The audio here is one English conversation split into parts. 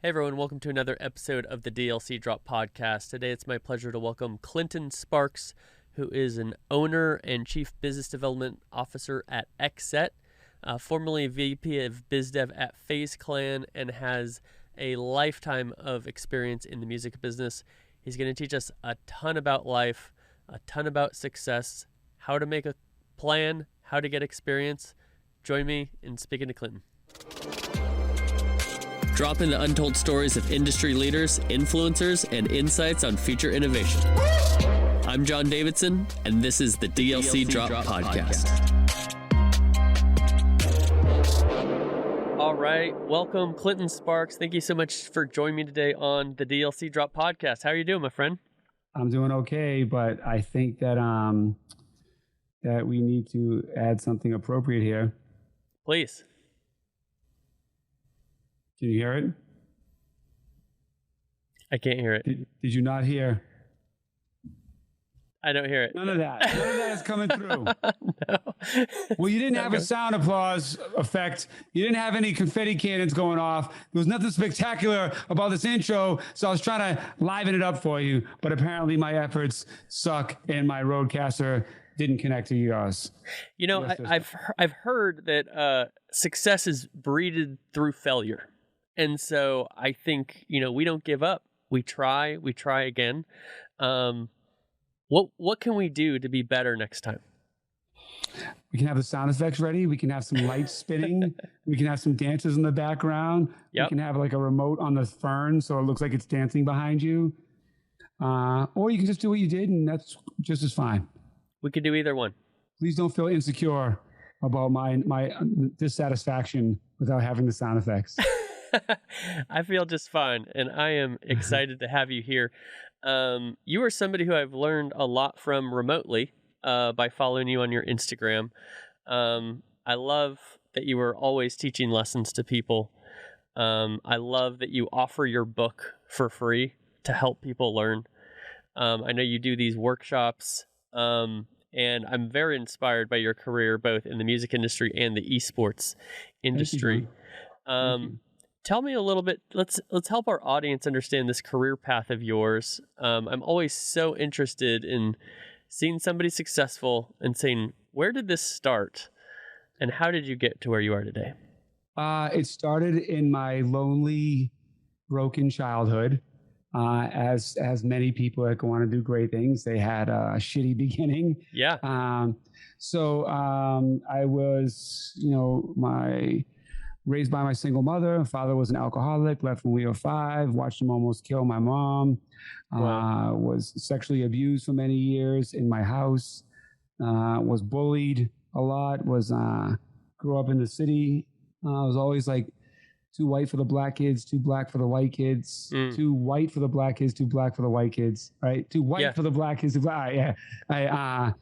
Hey everyone, welcome to another episode of the DLC Drop Podcast. Today it's my pleasure to welcome Clinton Sparks, who is an owner and Chief Business Development Officer at XSET, formerly VP of BizDev at FaZe Clan, and has a lifetime of experience in the music business. He's going to teach us a ton about life, a ton about success, how to make a plan, how to get experience. Join me in speaking to Clinton. Drop in the untold stories of industry leaders, influencers, and insights on future innovation. I'm John Davidson, and this is the DLC Drop Podcast. All right, welcome Clinton Sparks. Thank you so much for joining me today on the DLC Drop Podcast. How are you doing, my friend? I'm doing okay, but I think that that we need to add something appropriate here. Please. Can you hear it? I can't hear it. Did you not hear? I don't hear it. None of that is coming through. No. Well, you didn't have a sound applause effect. You didn't have any confetti cannons going off. There was nothing spectacular about this intro, so I was trying to liven it up for you, but apparently my efforts suck and my roadcaster didn't connect to yours. You know, I've heard that success is breeded through failure. And so I think, we don't give up. We try again. What can we do to be better next time? We can have the sound effects ready. We can have some lights spinning. We can have some dancers in the background. Yep. We can have like a remote on the fern so it looks like it's dancing behind you. Or you can just do what you did and that's just as fine. We could do either one. Please don't feel insecure about my dissatisfaction without having the sound effects. I feel just fine, and I am excited to have you here. You are somebody who I've learned a lot from remotely by following you on your Instagram. I love that you are always teaching lessons to people. I love that you offer your book for free to help people learn. I know you do these workshops, and I'm very inspired by your career, both in the music industry and the esports industry. Tell me a little bit, let's help our audience understand this career path of yours. I'm always so interested in seeing somebody successful and saying, where did this start? And how did you get to where you are today? It started in my lonely, broken childhood. As many people that go on to do great things, they had a shitty beginning. Yeah. So I was, raised by my single mother. My father was an alcoholic, left when we were 5, watched him almost kill my mom. Wow. Was sexually abused for many years in my house, was bullied a lot, grew up in the city. I was always like too white for the black kids, too black for the white kids, too white for the black kids, too black for the white kids, right? Too white for the black kids, too black. Yeah.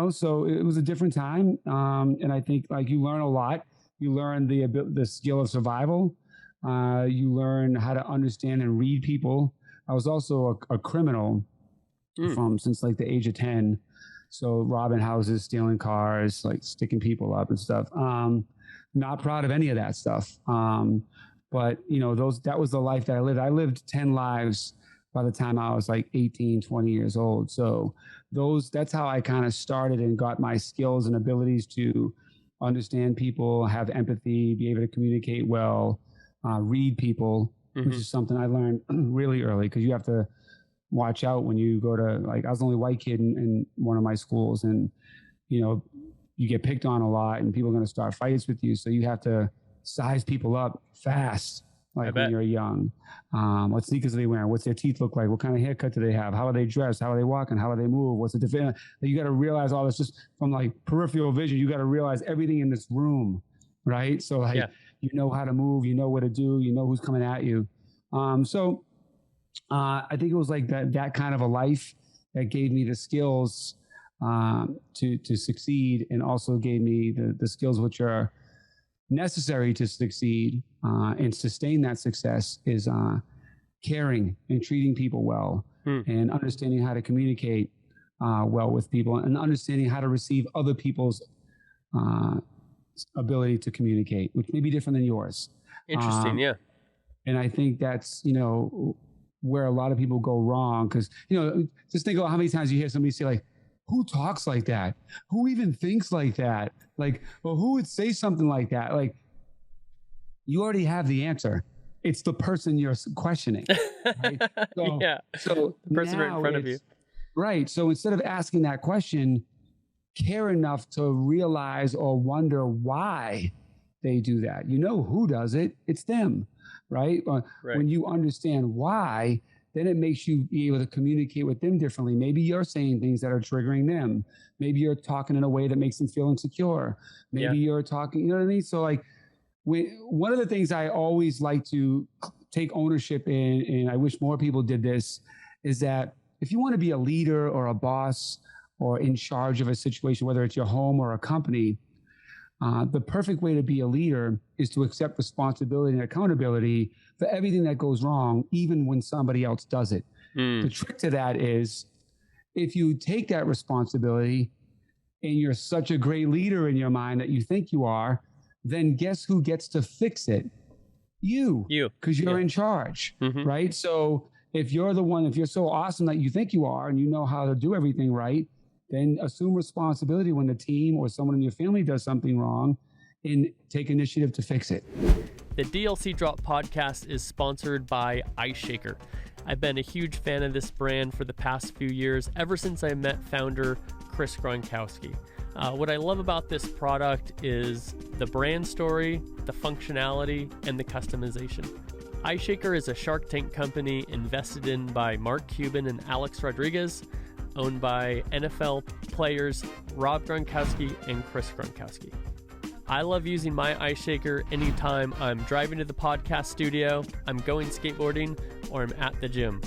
So it was a different time. And I think like you learn a lot. You learn the skill of survival. You learn how to understand and read people. I was also a criminal since like the age of 10. So robbing houses, stealing cars, like sticking people up and stuff. Not proud of any of that stuff. But that was the life that I lived. I lived 10 lives by the time I was like 18, 20 years old. So that's how I kind of started and got my skills and abilities to understand people, have empathy, be able to communicate well, read people, which is something I learned really early because you have to watch out when you go to, like, I was the only white kid in one of my schools and, you get picked on a lot and people are going to start fights with you. So you have to size people up fast. Like when you're young, what sneakers are they wearing? What's their teeth look like? What kind of haircut do they have? How are they dressed? How are they walking? How do they move? What's the difference? You got to realize all this just from like peripheral vision. You got to realize everything in this room, right? So like, you know how to move, you know what to do, you know who's coming at you. So I think it was like that kind of a life that gave me the skills to succeed, and also gave me the skills which are necessary to succeed and sustain that success is caring and treating people well and understanding how to communicate well with people and understanding how to receive other people's ability to communicate, which may be different than yours. Interesting. Yeah. And I think that's, where a lot of people go wrong. Because, just think about how many times you hear somebody say, like, who talks like that? Who even thinks like that? Like, well, who would say something like that? Like, you already have the answer. It's the person you're questioning. Right? So, yeah. So the person right in front of you. Right. So instead of asking that question, care enough to realize or wonder why they do that. You know who does it? It's them. Right? When you understand why, then it makes you be able to communicate with them differently. Maybe you're saying things that are triggering them. Maybe you're talking in a way that makes them feel insecure. Maybe you're talking, you know what I mean? So like, one of the things I always like to take ownership in, and I wish more people did this, is that if you want to be a leader or a boss or in charge of a situation, whether it's your home or a company, the perfect way to be a leader is to accept responsibility and accountability for everything that goes wrong, even when somebody else does it. The trick to that is, if you take that responsibility and you're such a great leader in your mind that you think you are, then guess who gets to fix it? You. Because you're in charge, right? So if you're so awesome that you think you are and you know how to do everything right, then assume responsibility when the team or someone in your family does something wrong and take initiative to fix it. The DLC Drop podcast is sponsored by Ice Shaker. I've been a huge fan of this brand for the past few years, ever since I met founder Chris Gronkowski. What I love about this product is the brand story, the functionality, and the customization. Ice Shaker is a Shark Tank company invested in by Mark Cuban and Alex Rodriguez, owned by NFL players Rob Gronkowski and Chris Gronkowski. I love using my Ice Shaker anytime I'm driving to the podcast studio, I'm going skateboarding, or I'm at the gym.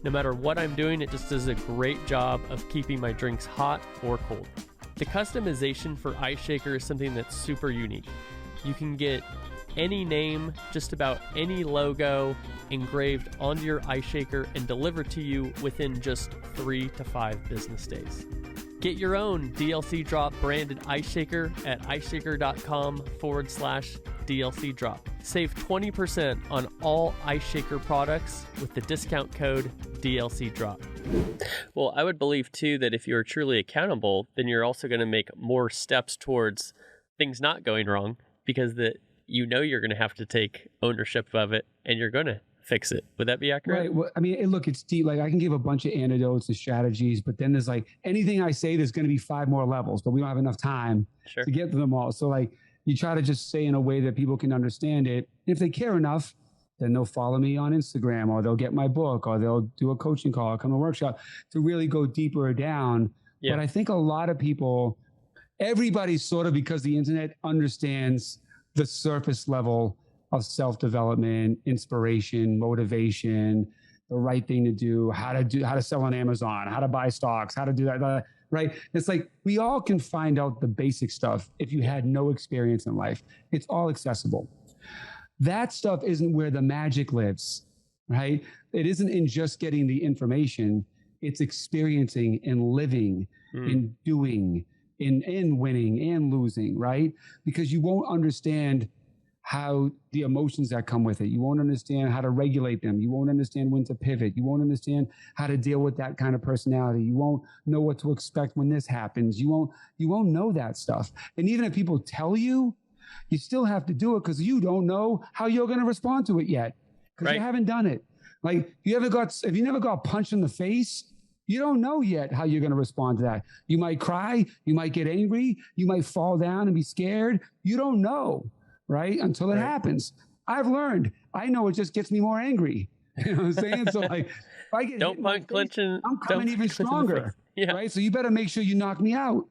No matter what I'm doing, it just does a great job of keeping my drinks hot or cold. The customization for Ice Shaker is something that's super unique. You can get any name, just about any logo engraved onto your Ice Shaker and delivered to you within just 3 to 5 business days. Get your own DLC Drop branded Ice Shaker at iceshaker.com/DLC Drop. Save 20% on all Ice Shaker products with the discount code DLC Drop. Well, I would believe too that if you're truly accountable, then you're also going to make more steps towards things not going wrong, because you're going to have to take ownership of it and you're going to fix it. Would that be accurate? Right. Well, I mean, look, it's deep. Like, I can give a bunch of anecdotes and strategies, but then there's like anything I say, there's going to be 5 more levels, but we don't have enough time to get to them all. So like, you try to just say in a way that people can understand it. If they care enough, then they'll follow me on Instagram, or they'll get my book, or they'll do a coaching call, or come to a workshop to really go deeper down. But I think a lot of people, everybody sort of, because the internet understands the surface level of self-development, inspiration, motivation, the right thing to do, how to sell on Amazon, how to buy stocks, how to do that, right? It's like, we all can find out the basic stuff if you had no experience in life. It's all accessible. That stuff isn't where the magic lives, right? It isn't in just getting the information. It's experiencing and living and doing and winning and losing, right? Because you won't understand how the emotions that come with it. You won't understand how to regulate them. You won't understand when to pivot. You won't understand how to deal with that kind of personality. You won't know what to expect when this happens. You won't know that stuff. And even if people tell you, you still have to do it, because you don't know how you're going to respond to it yet, because you haven't done it. Like, if you never got punched in the face, you don't know yet how you're going to respond to that. You might cry. You might get angry. You might fall down and be scared. You don't know. Right? Until it happens. I've learned. I know it just gets me more angry. You know what I'm saying? So like, if I get don't punch clinching, I'm coming even stronger. Right? So you better make sure you knock me out.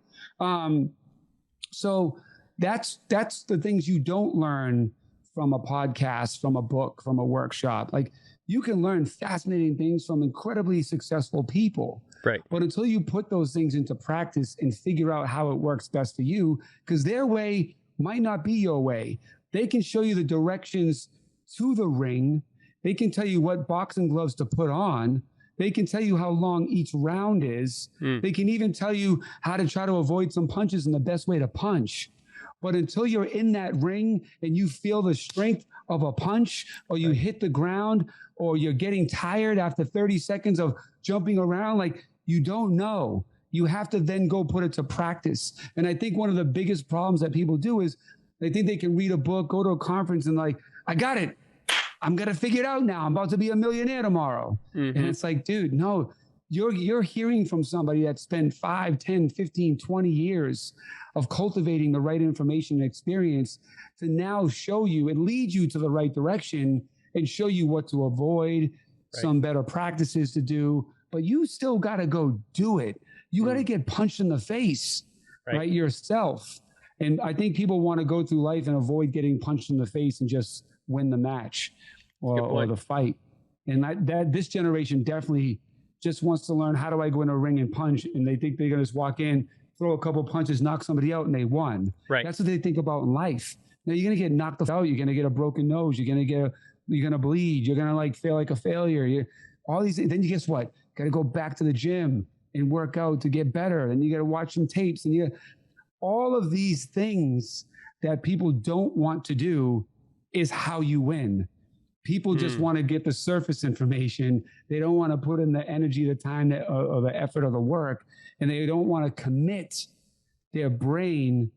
So that's the things you don't learn from a podcast, from a book, from a workshop. Like, you can learn fascinating things from incredibly successful people. Right. But until you put those things into practice and figure out how it works best for you, because their way might not be your way. They can show you the directions to the ring. They can tell you what boxing gloves to put on. They can tell you how long each round is. They can even tell you how to try to avoid some punches and the best way to punch. But until you're in that ring and you feel the strength of a punch, or you hit the ground, or you're getting tired after 30 seconds of jumping around, like, you don't know. You have to then go put it to practice. And I think one of the biggest problems that people do is they think they can read a book, go to a conference, and like, I got it. I'm going to figure it out now. I'm about to be a millionaire tomorrow. And it's like, dude, no, you're hearing from somebody that spent 5, 10, 15, 20 years of cultivating the right information and experience to now show you and lead you to the right direction and show you what to avoid, some better practices to do. But you still got to go do it. You got to get punched in the face, right, yourself. And I think people want to go through life and avoid getting punched in the face and just win the match or the fight. And that this generation definitely just wants to learn, how do I go in a ring and punch? And they think they're going to just walk in, throw a couple punches, knock somebody out, and they won. Right. That's what they think about in life. Now you're going to get knocked out. You're going to get a broken nose. You're going to bleed. You're going to like feel like a failure. All these things. Then you guess what? Got to go back to the gym and work out to get better. And you got to watch some tapes, and all of these things that people don't want to do is how you win. People just want to get the surface information. They don't want to put in the energy, the time, or the effort, or the work. And they don't want to commit their brain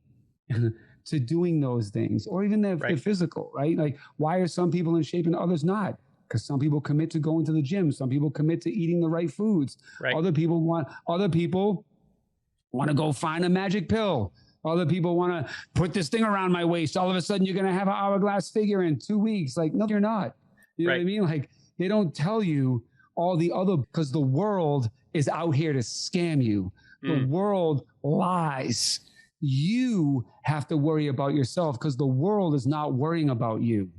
to doing those things, or even their physical, right? Like, why are some people in shape and others not? Because some people commit to going to the gym. Some people commit to eating the right foods. Other people want to go find a magic pill. Other people want to put this thing around my waist. All of a sudden, you're going to have an hourglass figure in 2 weeks. Like, no, you're not. You know what I mean? Like, they don't tell you all the other, because the world is out here to scam you. The world lies. You have to worry about yourself, because the world is not worrying about you.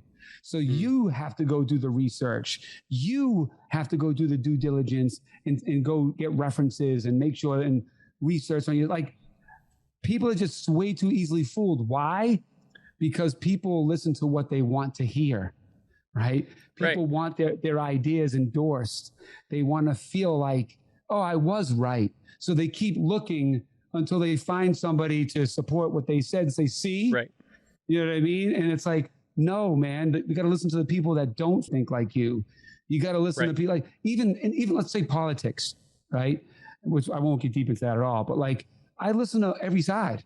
So you have to go do the research. You have to go do the due diligence and go get references and make sure and research on you. Like, people are just way too easily fooled. Why? Because people listen to what they want to hear, right? People want their ideas endorsed. They want to feel like, oh, I was right. So they keep looking until they find somebody to support what they said and say, see? You know what I mean? And it's like, no, man, you got to listen to the people that don't think like you. You got to listen to people like, even let's say politics, right? Which I won't get deep into that at all, but like, I listen to every side.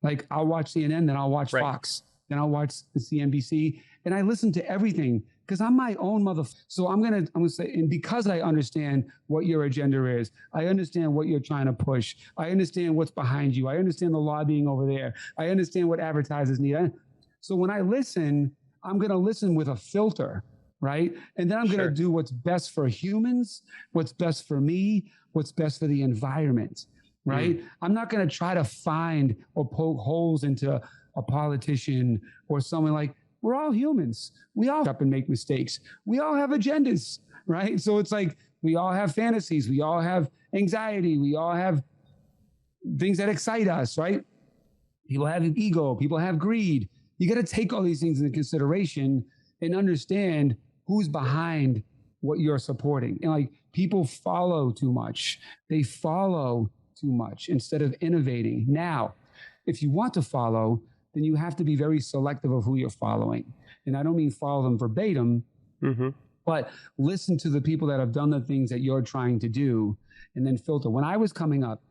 Like, I'll watch CNN, then I'll watch Fox, then I'll watch the CNBC, and I listen to everything because I'm my own motherfucker. So I'm gonna say, and because I understand what your agenda is, I understand what you're trying to push. I understand what's behind you. I understand the lobbying over there. I understand what advertisers need. So when I listen, I'm gonna listen with a filter, right? And then I'm gonna do what's best for humans, what's best for me, what's best for the environment. Right? I'm not going to try to find or poke holes into a politician or someone. Like, we're all humans. We all up and make mistakes. We all have agendas, right? So it's like, we all have fantasies. We all have anxiety. We all have things that excite us, right? People have ego. People have greed. You got to take all these things into consideration and understand who's behind what you're supporting. And like, people follow too much. They follow too much instead of innovating. Now, if you want to follow, then you have to be very selective of who you're following. And I don't mean follow them verbatim, but listen to the people that have done the things that you're trying to do and then filter. When I was coming up,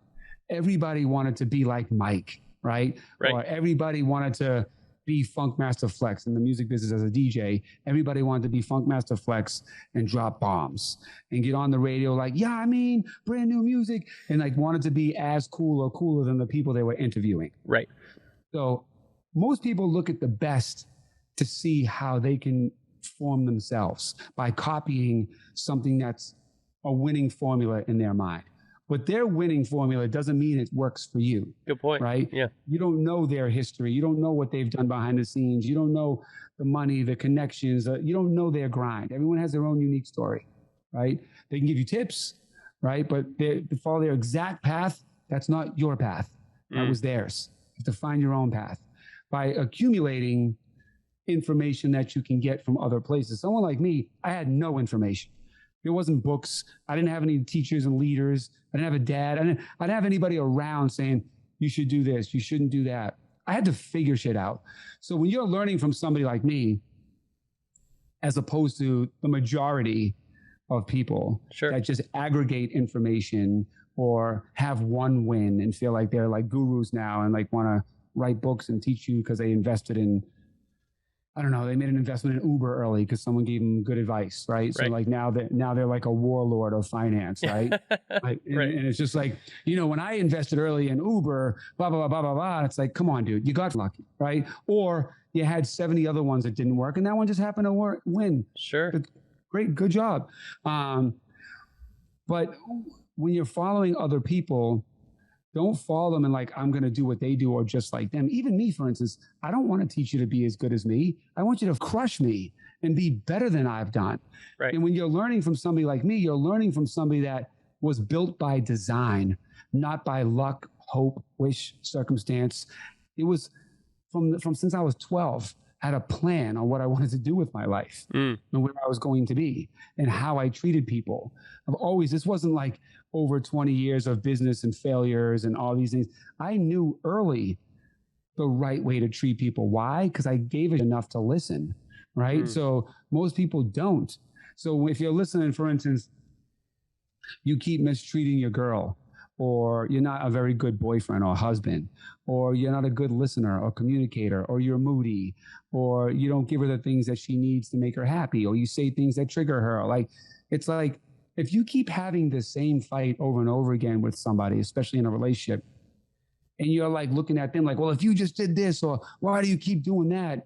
everybody wanted to be like Mike, right? Or everybody wanted to be Funk Master Flex in the music business as a DJ. Everybody wanted to be Funk Master Flex and drop bombs and get on the radio like, yeah, I mean, brand new music, and like wanted to be as cool or cooler than the people they were interviewing. So most people look at the best to see how they can form themselves by copying something that's a winning formula in their mind. But their winning formula doesn't mean it works for you. Good point. Right? Yeah. You don't know their history. You don't know what they've done behind the scenes. You don't know the money, the connections. You don't know their grind. Everyone has their own unique story, right? They can give you tips, right? But to follow their exact path, that's not your path. That was theirs. You have to find your own path by accumulating information that you can get from other places. Someone like me, I had no information. There wasn't books. I didn't have any teachers and leaders. I didn't have a dad. I didn't have anybody around saying, you should do this, you shouldn't do that. I had to figure shit out. So when you're learning from somebody like me, as opposed to the majority of people that just aggregate information or have one win and feel like they're like gurus now and like want to write books and teach you because they invested in, I don't know, they made an investment in Uber early because someone gave them good advice, right? So like now they're like a warlord of finance, right? And it's just like, you know, when I invested early in Uber, blah, blah, blah, blah, blah, blah, it's like, come on, dude, you got lucky, right? Or you had 70 other ones that didn't work and that one just happened to win. Sure. Great, good job. But when you're following other people, don't follow them and like, I'm going to do what they do or just like them. Even me, for instance, I don't want to teach you to be as good as me. I want you to crush me and be better than I've done. Right. And when you're learning from somebody like me, you're learning from somebody that was built by design, not by luck, hope, wish, circumstance. It was from since I was 12, I had a plan on what I wanted to do with my life and where I was going to be and how I treated people. This wasn't like over 20 years of business and failures and all these things. I knew early the right way to treat people. Why? Because I gave it enough to listen, right? So most people don't. So if you're listening, for instance, you keep mistreating your girl, or you're not a very good boyfriend or husband, or you're not a good listener or communicator, or you're moody, or you don't give her the things that she needs to make her happy, or you say things that trigger her. Like, it's like, if you keep having the same fight over and over again with somebody, especially in a relationship, and you're like looking at them like, well, if you just did this, or why do you keep doing that?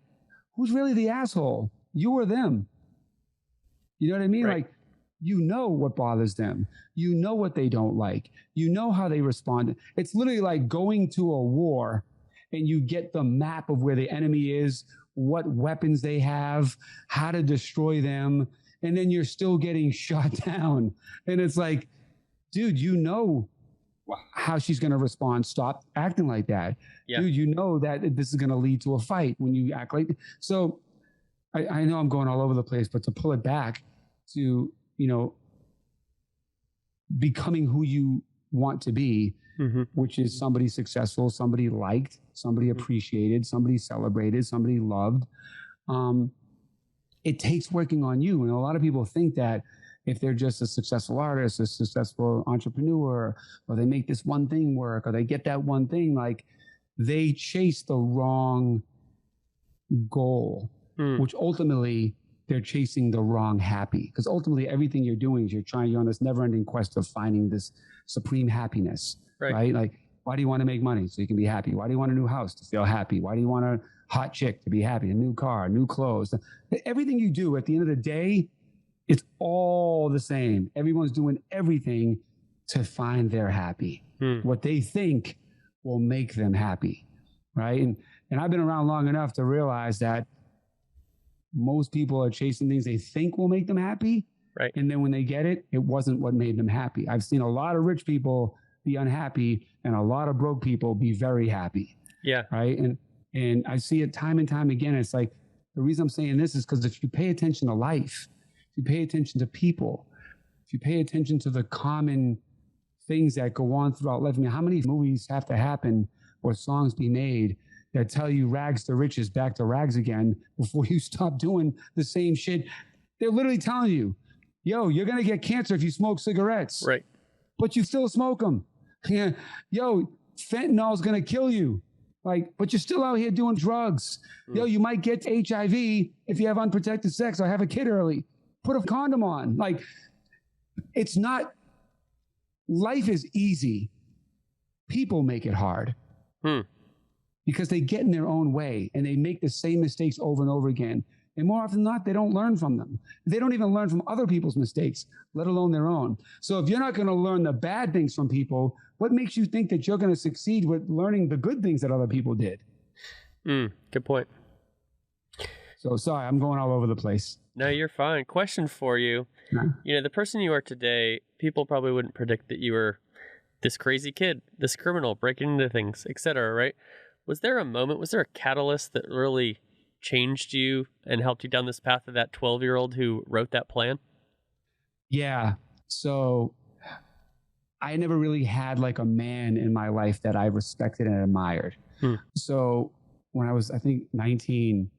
Who's really the asshole? You or them? You know what I mean? Right. Like, you know what bothers them. You know what they don't like. You know how they respond. It's literally like going to a war and you get the map of where the enemy is, what weapons they have, how to destroy them. And then you're still getting shot down. And it's like, dude, you know how she's going to respond. Stop acting like that. Yeah. Dude, you know that this is going to lead to a fight when you act like. So I know I'm going all over the place, but to pull it back to, you know, becoming who you want to be, which is somebody successful, somebody liked, somebody appreciated, somebody celebrated, somebody loved. It takes working on you. And a lot of people think that if they're just a successful artist, a successful entrepreneur, or they make this one thing work, or they get that one thing, like they chase the wrong goal, which ultimately they're chasing the wrong happy. Because ultimately everything you're doing is you're on this never ending quest of finding this supreme happiness, right? Like, why do you want to make money? So you can be happy. Why do you want a new house? To feel happy. Why do you want a hot chick? To be happy. A new car, new clothes. Everything you do at the end of the day, it's all the same. Everyone's doing everything to find their happy. What they think will make them happy, right? And I've been around long enough to realize that most people are chasing things they think will make them happy. Right. And then when they get it, it wasn't what made them happy. I've seen a lot of rich people be unhappy and a lot of broke people be very happy. Yeah. Right. And I see it time and time again. It's like, the reason I'm saying this is because if you pay attention to life, if you pay attention to people, if you pay attention to the common things that go on throughout life, I mean, how many movies have to happen or songs be made that tell you rags to riches, back to rags again before you stop doing the same shit? They're literally telling you, yo, you're going to get cancer if you smoke cigarettes. Right. But you still smoke them. Yeah. Yo, fentanyl is going to kill you. Like, but you're still out here doing drugs. Yo, you might get HIV if you have unprotected sex or have a kid early. Put a condom on. Like, it's not, life is easy. People make it hard. Because they get in their own way and they make the same mistakes over and over again. And more often than not, they don't learn from them. They don't even learn from other people's mistakes, let alone their own. So if you're not going to learn the bad things from people, what makes you think that you're going to succeed with learning the good things that other people did? Good point. So sorry, I'm going all over the place. No, you're fine. Question for you. You know, the person you are today, people probably wouldn't predict that you were this crazy kid, this criminal, breaking into things, etc., right? Was there a moment, was there a catalyst that really changed you and helped you down this path of that 12-year-old who wrote that plan? Yeah. So I never really had like a man in my life that I respected and admired. So when I was, I think 19,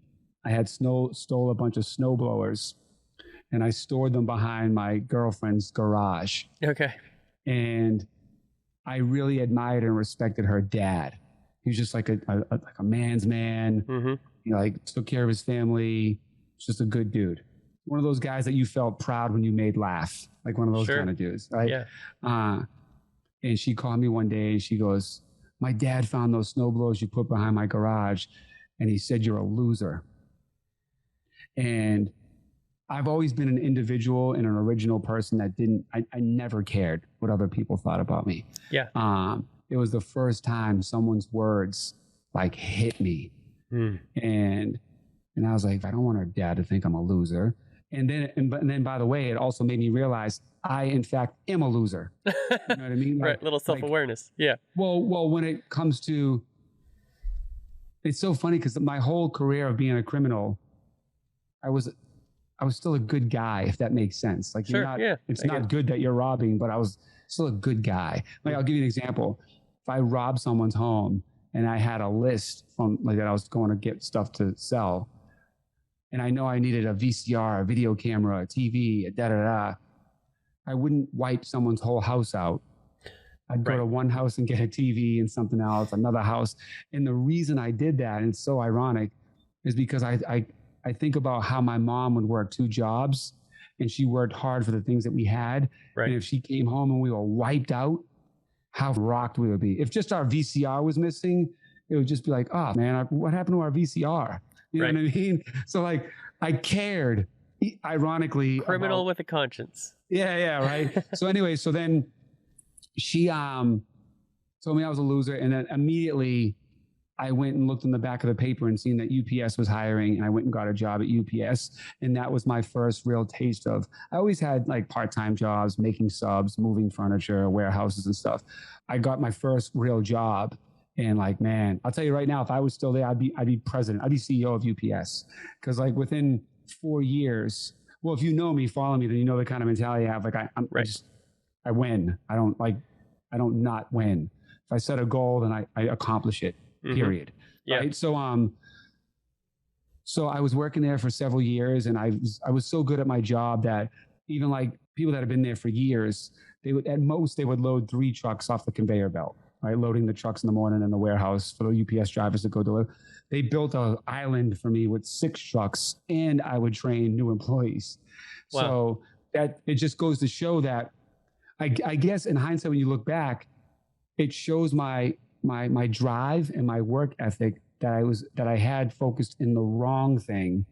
I had stole a bunch of snow blowers and I stored them behind my girlfriend's garage. Okay. And I really admired and respected her dad. He was just like a man's man. Mm-hmm. You know, like took care of his family. Just a good dude. One of those guys that you felt proud when you made laugh. Like one of those kind of dudes, right? Yeah. And she called me one day and she goes, my dad found those snowblowers you put behind my garage and he said you're a loser. And I've always been an individual and an original person that I never cared what other people thought about me. Yeah. It was the first time someone's words like hit me. And I was like, I don't want her dad to think I'm a loser. And then by the way, it also made me realize I, in fact, am a loser. You know what I mean? Like, right. Little self-awareness. Yeah. Well, when it comes to, it's so funny because my whole career of being a criminal, I was still a good guy, if that makes sense. Like, it's not good that you're robbing, but I was still a good guy. Like, I'll give you an example. If I robbed someone's home and I had a list from like that I was going to get stuff to sell, and I know I needed a VCR, a video camera, a TV, a da-da-da, I wouldn't wipe someone's whole house out. I'd go to one house and get a TV and something else, another house. And the reason I did that, and it's so ironic, is because I think about how my mom would work 2 jobs and she worked hard for the things that we had. Right. And if she came home and we were wiped out, how rocked we would be. If just our VCR was missing, it would just be like, oh man, what happened to our VCR? You know what I mean? So like I cared, ironically. Criminal with a conscience. Yeah, right. So anyway, so then she told me I was a loser. And then immediately I went and looked in the back of the paper and seen that UPS was hiring, and I went and got a job at UPS. And that was my first real taste of, I always had like part-time jobs, making subs, moving furniture, warehouses and stuff. I got my first real job, and like, man, I'll tell you right now, if I was still there, I'd be president. I'd be CEO of UPS. Cause like within 4 years, well, if you know me, follow me, then you know the kind of mentality I have. Like I win. I don't not win. If I set a goal, then I accomplish it. Period. Yeah. Right. So I was working there for several years, and I was so good at my job that even like people that have been there for years, they would load 3 trucks off the conveyor belt, right? Loading the trucks in the morning in the warehouse for the UPS drivers to go deliver. They built an island for me with 6 trucks, and I would train new employees. Wow. So that it just goes to show that I guess in hindsight, when you look back, it shows my drive and my work ethic that I had focused in the wrong thing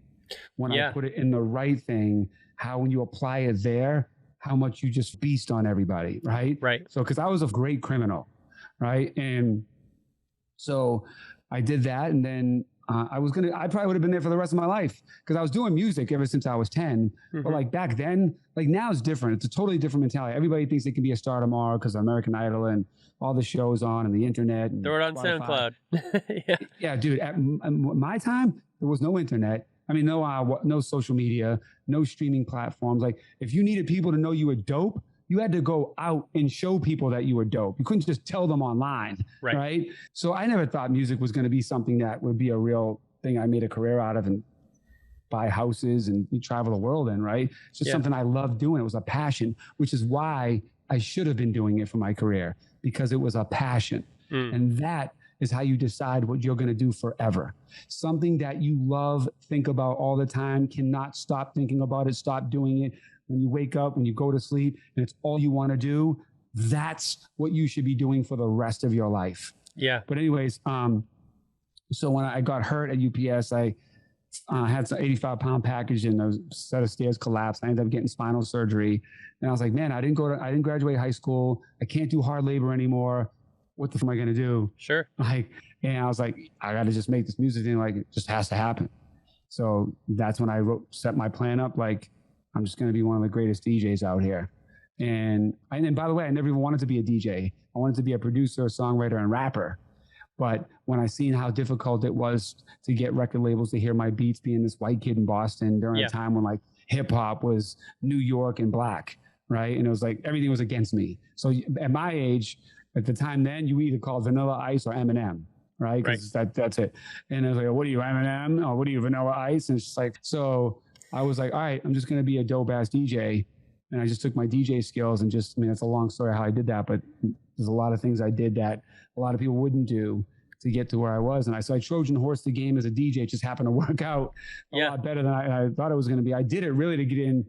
when I put it in the right thing, how when you apply it there, how much you just feast on everybody. Right. So, cause I was a great criminal. Right. And so I did that. And then I probably would have been there for the rest of my life because I was doing music ever since I was 10. But like back then, like now it's different. It's a totally different mentality. Everybody thinks they can be a star tomorrow because of American Idol and all the shows on and the internet. And throw it on Spotify. SoundCloud. Yeah, dude. At my time, there was no internet. I mean, no social media, no streaming platforms. Like if you needed people to know you were dope, you had to go out and show people that you were dope. You couldn't just tell them online, right? So I never thought music was going to be something that would be a real thing I made a career out of and buy houses and travel the world in, right? It's just something I loved doing. It was a passion, which is why I should have been doing it for my career, because it was a passion. And that is how you decide what you're going to do forever. Something that you love, think about all the time, cannot stop thinking about it, stop doing it. When you wake up, when you go to sleep, and it's all you want to do, that's what you should be doing for the rest of your life. Yeah. But anyways, so when I got hurt at UPS, I had some 85-pound package and a set of stairs collapsed. I ended up getting spinal surgery. And I was like, man, I didn't graduate high school. I can't do hard labor anymore. What the fuck am I going to do? Sure. And I was like, I got to just make this music thing. Like, it just has to happen. So that's when I set my plan up. Like, I'm just going to be one of the greatest DJs out here. And by the way, I never even wanted to be a DJ. I wanted to be a producer, songwriter, and rapper. But when I seen how difficult it was to get record labels to hear my beats, being this white kid in Boston during a time when like hip hop was New York and black, right? And it was like everything was against me. So at my age, at the time then, you either called Vanilla Ice or Eminem. right? Because that's it. And I was like, what are you, Eminem? Or what are you, Vanilla Ice? And it's just like, so I was like, all right, I'm just going to be a dope ass DJ. And I just took my DJ skills and just, I mean, it's a long story how I did that, but there's a lot of things I did that a lot of people wouldn't do to get to where I was. And so I Trojan horse the game as a DJ. It just happened to work out a lot better than I thought it was going to be. I did it really to get in.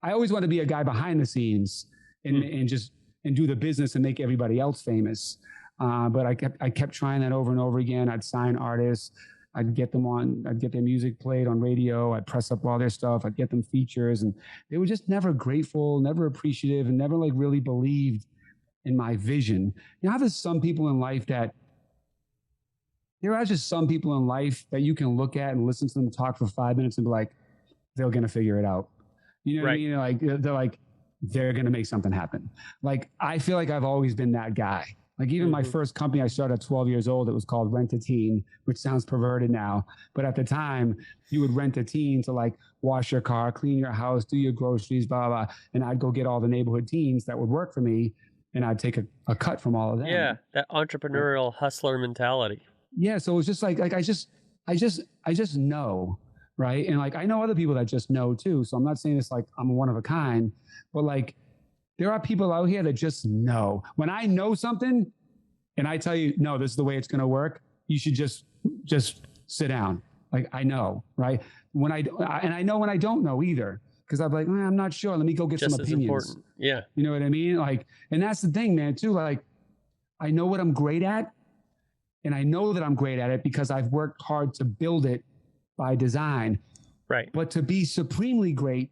I always wanted to be a guy behind the scenes and do the business and make everybody else famous. But I kept trying that over and over again. I'd sign artists. I'd get their music played on radio. I'd press up all their stuff. I'd get them features, and they were just never grateful, never appreciative, and never like really believed in my vision. You know how there's some people in life that there are just some people in life that you can look at and listen to them talk for 5 minutes and be like, they're going to figure it out. You know what I mean? Like they're going to make something happen. Like, I feel like I've always been that guy. Like even my first company I started at 12 years old, it was called Rent a Teen, which sounds perverted now. But at the time, you would rent a teen to like wash your car, clean your house, do your groceries, blah, blah, blah. And I'd go get all the neighborhood teens that would work for me. And I'd take a cut from all of them. Yeah, that entrepreneurial hustler mentality. Yeah, so it was just like I just know, right? And like I know other people that just know too. So I'm not saying it's like I'm one of a kind, but like there are people out here that just know. When I know something and I tell you, no, this is the way it's going to work, you should just sit down. Like I know, right? And I know when I don't know either, because I'm like, I'm not sure. Let me go get some opinions. Important. Yeah. You know what I mean? Like, and that's the thing, man, too. Like, I know what I'm great at. And I know that I'm great at it because I've worked hard to build it by design. Right. But to be supremely great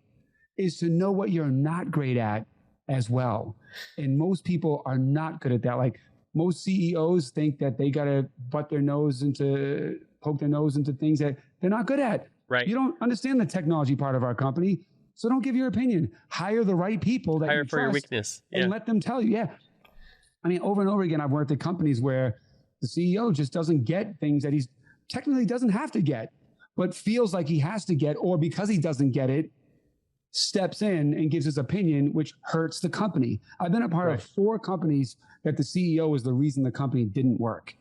is to know what you're not great at as well. And most people are not good at that. Like most CEOs think that they got to poke their nose into things that they're not good at. Right. You don't understand the technology part of our company. So don't give your opinion. Hire the right people that hire you for trust your weakness. and let them tell you. Yeah. I mean, over and over again, I've worked at companies where the CEO just doesn't get things that he's technically doesn't have to get, but feels like he has to get, or because he doesn't get it, steps in and gives his opinion, which hurts the company. I've been a part of 4 companies that the CEO was the reason the company didn't work.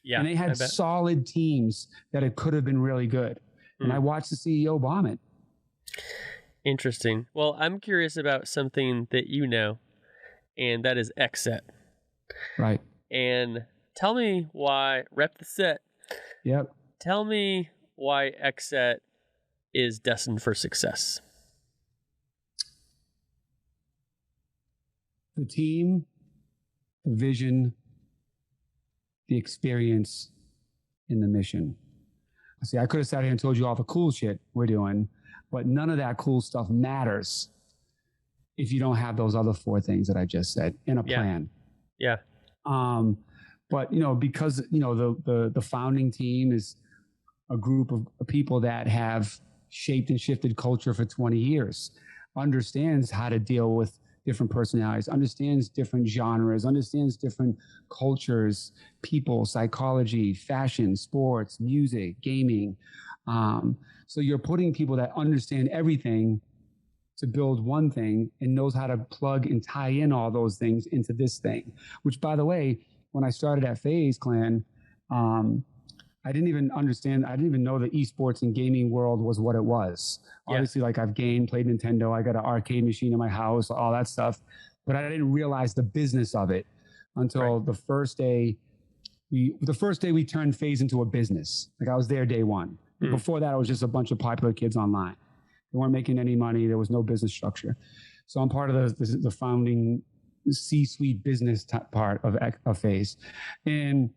Yeah, and they had solid teams that it could have been really good. And I watched the CEO bomb it. Interesting. Well, I'm curious about something that you know, and that is XSET. Right. And tell me why, rep the set. Yep. Tell me why XSET is destined for success. The team, the vision, the experience, and the mission. See, I could have sat here and told you all the cool shit we're doing, but none of that cool stuff matters if you don't have those other 4 things that I just said in a plan. Yeah. But, you know, because, you know, the founding team is a group of people that have shaped and shifted culture for 20 years, understands how to deal with different personalities, understands different genres, understands different cultures, people, psychology, fashion, sports, music, gaming. So you're putting people that understand everything to build one thing and knows how to plug and tie in all those things into this thing, which, by the way, when I started at FaZe Clan, I didn't even understand. I didn't even know the esports and gaming world was what it was. Yeah. Obviously, like I've played Nintendo. I got an arcade machine in my house, all that stuff. But I didn't realize the business of it until the first day. The first day we turned FaZe into a business. Like I was there day one. Before that, it was just a bunch of popular kids online. They weren't making any money. There was no business structure. So I'm part of the founding C-suite business part of FaZe. And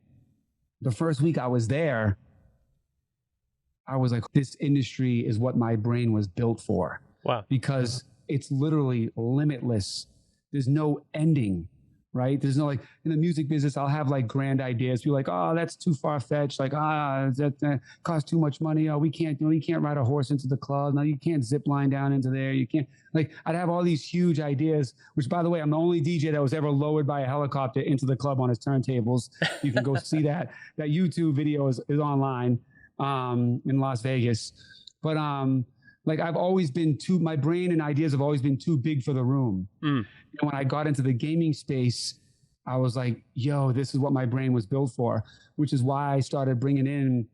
the first week I was there, I was like, this industry is what my brain was built for. Wow. Because it's literally limitless. There's no ending, right? There's no, like, in the music business, I'll have like grand ideas. Be like, oh, that's too far-fetched. Like, that costs too much money. Oh, we can't ride a horse into the club. No, you can't zip line down into there. You can't, like, I'd have all these huge ideas, which, by the way, I'm the only DJ that was ever lowered by a helicopter into the club on his turntables. You can go see that. That YouTube video is online in Las Vegas. But like I've always been my brain and ideas have always been too big for the room. And when I got into the gaming space, I was like, yo, this is what my brain was built for, which is why I started bringing in,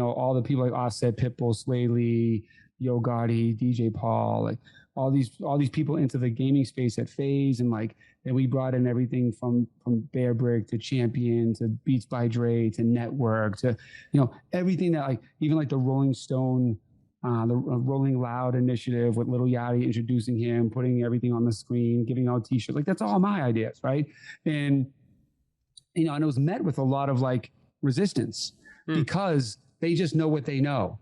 all the people like Offset, Pitbull, Sway Lee, Yo Gotti, DJ Paul, like all these people into the gaming space at FaZe, and like then we brought in everything from Bear Brick to Champion to Beats by Dre to Network to everything that, like, even like the Rolling Stone, the Rolling Loud initiative with Lil Yachty introducing him, putting everything on the screen, giving out T-shirts, like that's all my ideas, right? And and it was met with a lot of like resistance because they just know what they know,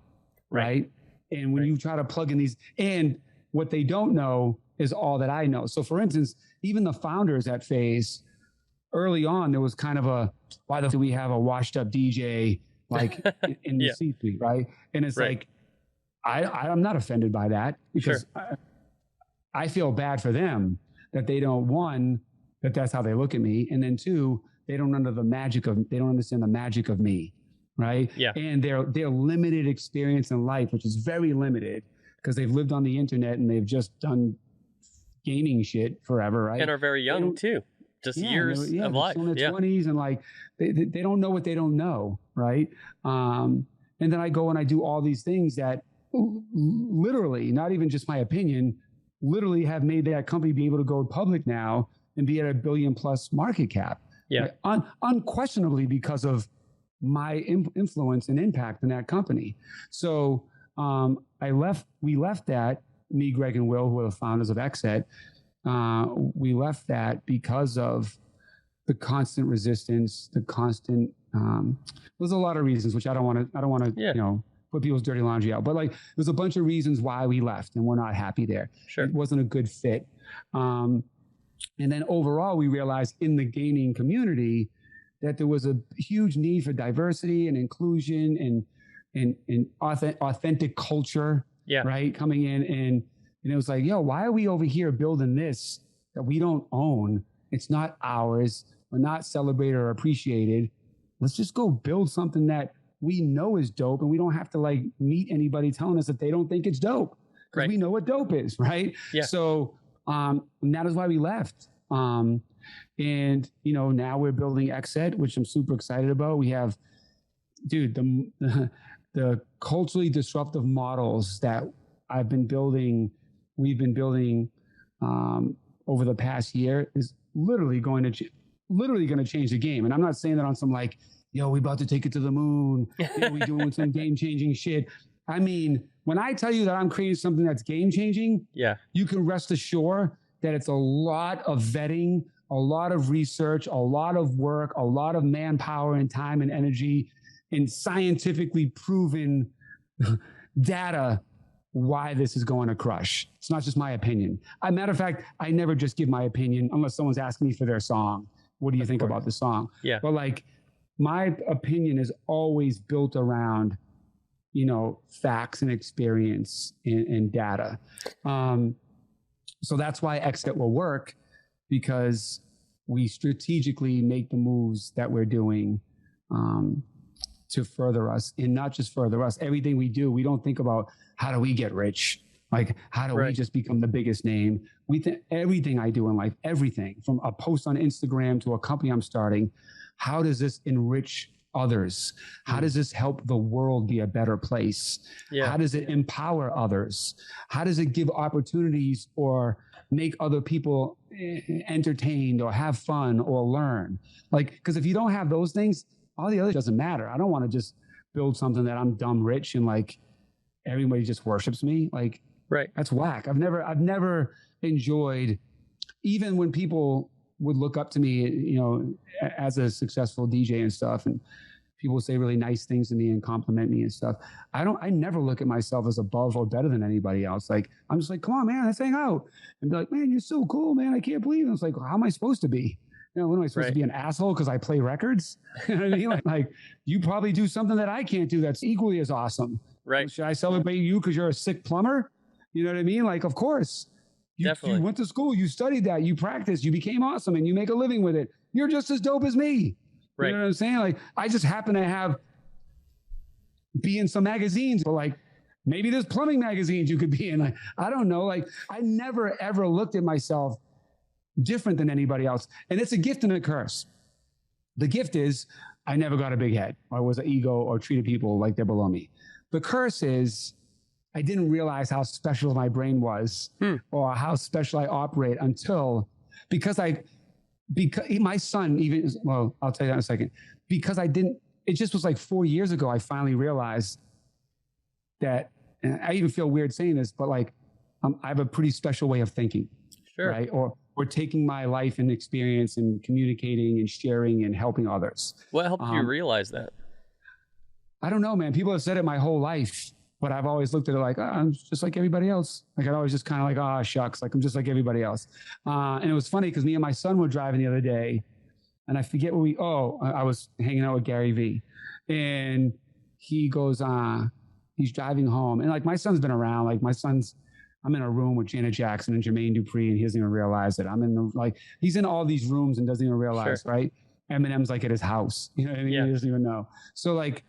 right? And when you try to plug in these, and what they don't know is all that I know. So for instance, even the founders at FaZe, early on, there was kind of why do we have a washed up DJ like in the C-suite, right? And it's like, I'm not offended by that, because I feel bad for them that they don't, one, that's how they look at me. And then two, they don't understand the magic of me. Right. Yeah. And their limited experience in life, which is very limited because they've lived on the internet and they've just done gaming shit forever. Right. And are very young too. Just years of life. In their 20s, and like they don't know what they don't know. Right. And then I go and I do all these things that literally, not even just my opinion, literally have made that company be able to go public now and be at $1 billion+ market cap. Yeah. Right? Unquestionably because of my influence and impact in that company. So we left that, me, Greg, and Will, who are the founders of XSET, we left that because of the constant resistance, the constant, there's a lot of reasons, which I don't want to, put people's dirty laundry out, but like, there's a bunch of reasons why we left and we're not happy there. Sure. It wasn't a good fit. And then overall, we realized in the gaming community that there was a huge need for diversity and inclusion and authentic culture, right? Coming in. And it was like, yo, why are we over here building this that we don't own? It's not ours. We're not celebrated or appreciated. Let's just go build something that we know is dope, and we don't have to like meet anybody telling us that they don't think it's dope, because we know what dope is, right? Yeah. So and that is why we left. And now we're building XSET, which I'm super excited about. We have, dude, the culturally disruptive models that we've been building over the past year is literally going to change the game. And I'm not saying that on some like, yo, we about to take it to the moon. We doing some game-changing shit. I mean, when I tell you that I'm creating something that's game-changing, you can rest assured that it's a lot of vetting, a lot of research, a lot of work, a lot of manpower and time and energy, and scientifically proven data why this is going to crush. It's not just my opinion. As a matter of fact, I never just give my opinion unless someone's asking me for their song. What do you think about the song? Yeah. But like, my opinion is always built around, facts and experience and data. So that's why XSET will work, because we strategically make the moves that we're doing to further us, and not just further us. Everything we do, we don't think about how do we get rich? Like, how do we just become the biggest name? We think everything I do in life, everything from a post on Instagram to a company I'm starting, how does this enrich others? How does this help the world be a better place? How does it empower others? How does it give opportunities or make other people entertained or have fun or learn? Like, because if you don't have those things, all the other doesn't matter. I don't want to just build something that I'm dumb rich and like everybody just worships me. Like, that's whack. I've never enjoyed, even when people would look up to me, as a successful DJ and stuff, and people say really nice things to me and compliment me and stuff. I never look at myself as above or better than anybody else. Like, I'm just like, come on, man, let's hang out. And be like, man, you're so cool, man. I can't believe it. It's like, how am I supposed to be? What am I supposed to be, an asshole because I play records? You know what I mean? Like, you probably do something that I can't do that's equally as awesome. Right. Should I celebrate you because you're a sick plumber? You know what I mean? Like, of course. You went to school, you studied that, you practiced, you became awesome, and you make a living with it. You're just as dope as me. Right. You know what I'm saying? Like, I just happen to be in some magazines, but like, maybe there's plumbing magazines you could be in. Like, I don't know. Like, I never, ever looked at myself different than anybody else. And it's a gift and a curse. The gift is I never got a big head or was an ego or treated people like they're below me. The curse is I didn't realize how special my brain was or how special I operate until because my son even, well, I'll tell you that in a second, because it just was like 4 years ago, I finally realized that, and I even feel weird saying this, but like, I have a pretty special way of thinking, right? Or taking my life and experience and communicating and sharing and helping others. What helped you realize that? I don't know, man. People have said it my whole life, but I've always looked at it like, I'm just like everybody else. Like I'd always just kind of like, shucks, like I'm just like everybody else. And it was funny because me and my son were driving the other day and I forget I was hanging out with Gary Vee and he goes, he's driving home. And like my son's been around, like I'm in a room with Janet Jackson and Jermaine Dupri and he doesn't even realize it. He's in all these rooms and doesn't even realize, right? Eminem's like at his house, you know what I mean? Yeah. He doesn't even know. So like,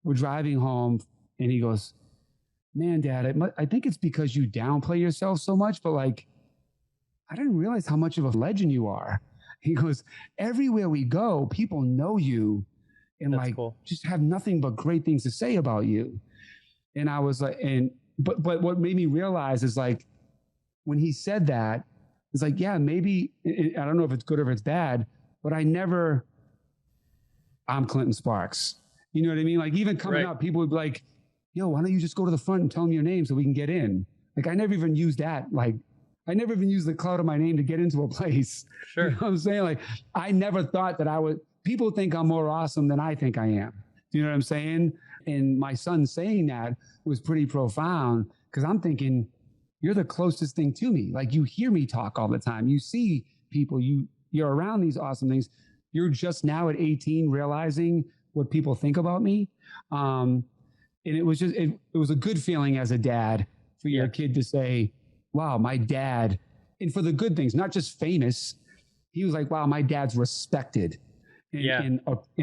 we're driving home and he goes, man, Dad, I think it's because you downplay yourself so much, but like, I didn't realize how much of a legend you are. He goes, everywhere we go, people know you and That's cool. Just have nothing but great things to say about you. And I was like, but what made me realize is like, when he said that, it's like, yeah, maybe, I don't know if it's good or if it's bad, but I'm Clinton Sparks. You know what I mean? Like even coming up, people would be like, yo, why don't you just go to the front and tell them your name so we can get in? Like I never even used that. Like I never even used the cloud of my name to get into a place. Sure. You know what I'm saying? Like I never thought that people think I'm more awesome than I think I am. Do you know what I'm saying? And my son saying that was pretty profound because I'm thinking, you're the closest thing to me. Like you hear me talk all the time. You see people, you're around these awesome things. You're just now at 18 realizing what people think about me. And it was just, it was a good feeling as a dad for your kid to say, wow, my dad, and for the good things, not just famous. He was like, wow, my dad's respected and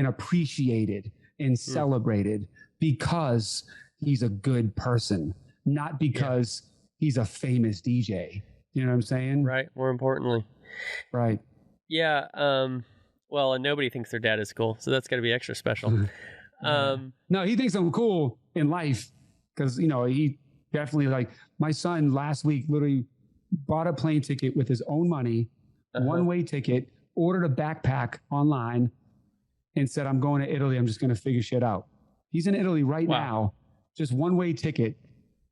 appreciated and celebrated because he's a good person, not because he's a famous DJ. You know what I'm saying? Right. More importantly. Right. Yeah. Well, and nobody thinks their dad is cool, so that's got to be extra special. No, he thinks I'm cool in life because, he definitely like my son last week literally bought a plane ticket with his own money, one-way ticket, ordered a backpack online and said, I'm going to Italy. I'm just going to figure shit out. He's in Italy right now, just one-way ticket,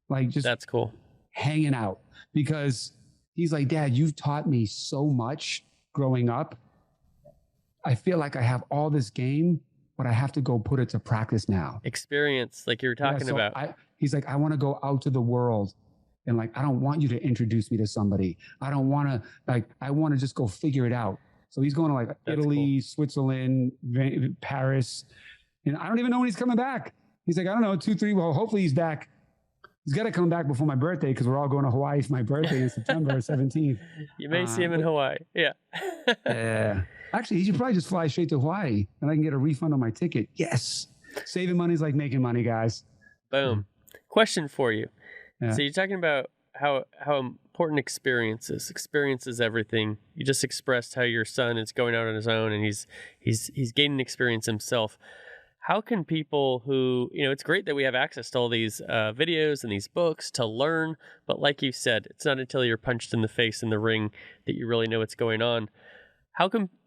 like just that's cool. Hanging out because he's like, Dad, you've taught me so much growing up. I feel like I have all this game, but I have to go put it to practice now. Experience, like you were talking about. He's like, I want to go out to the world. And like, I don't want you to introduce me to somebody. I don't want to, I want to just go figure it out. So he's going to like Italy, Switzerland, Paris. And I don't even know when he's coming back. He's like, I don't know, 2, 3. Well, hopefully he's back. He's got to come back before my birthday because we're all going to Hawaii for my birthday in September 17th. You may see him in Hawaii. Yeah. Yeah. Actually, he should probably just fly straight to Hawaii and I can get a refund on my ticket. Yes. Saving money is like making money, guys. Boom. Question for you. Yeah. So you're talking about how important experience is everything. You just expressed how your son is going out on his own and he's gaining experience himself. How can people who, it's great that we have access to all these videos and these books to learn, but like you said, it's not until you're punched in the face in the ring that you really know what's going on.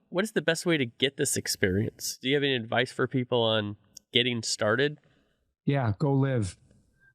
What is the best way to get this experience? Do you have any advice for people on getting started? Yeah, go live.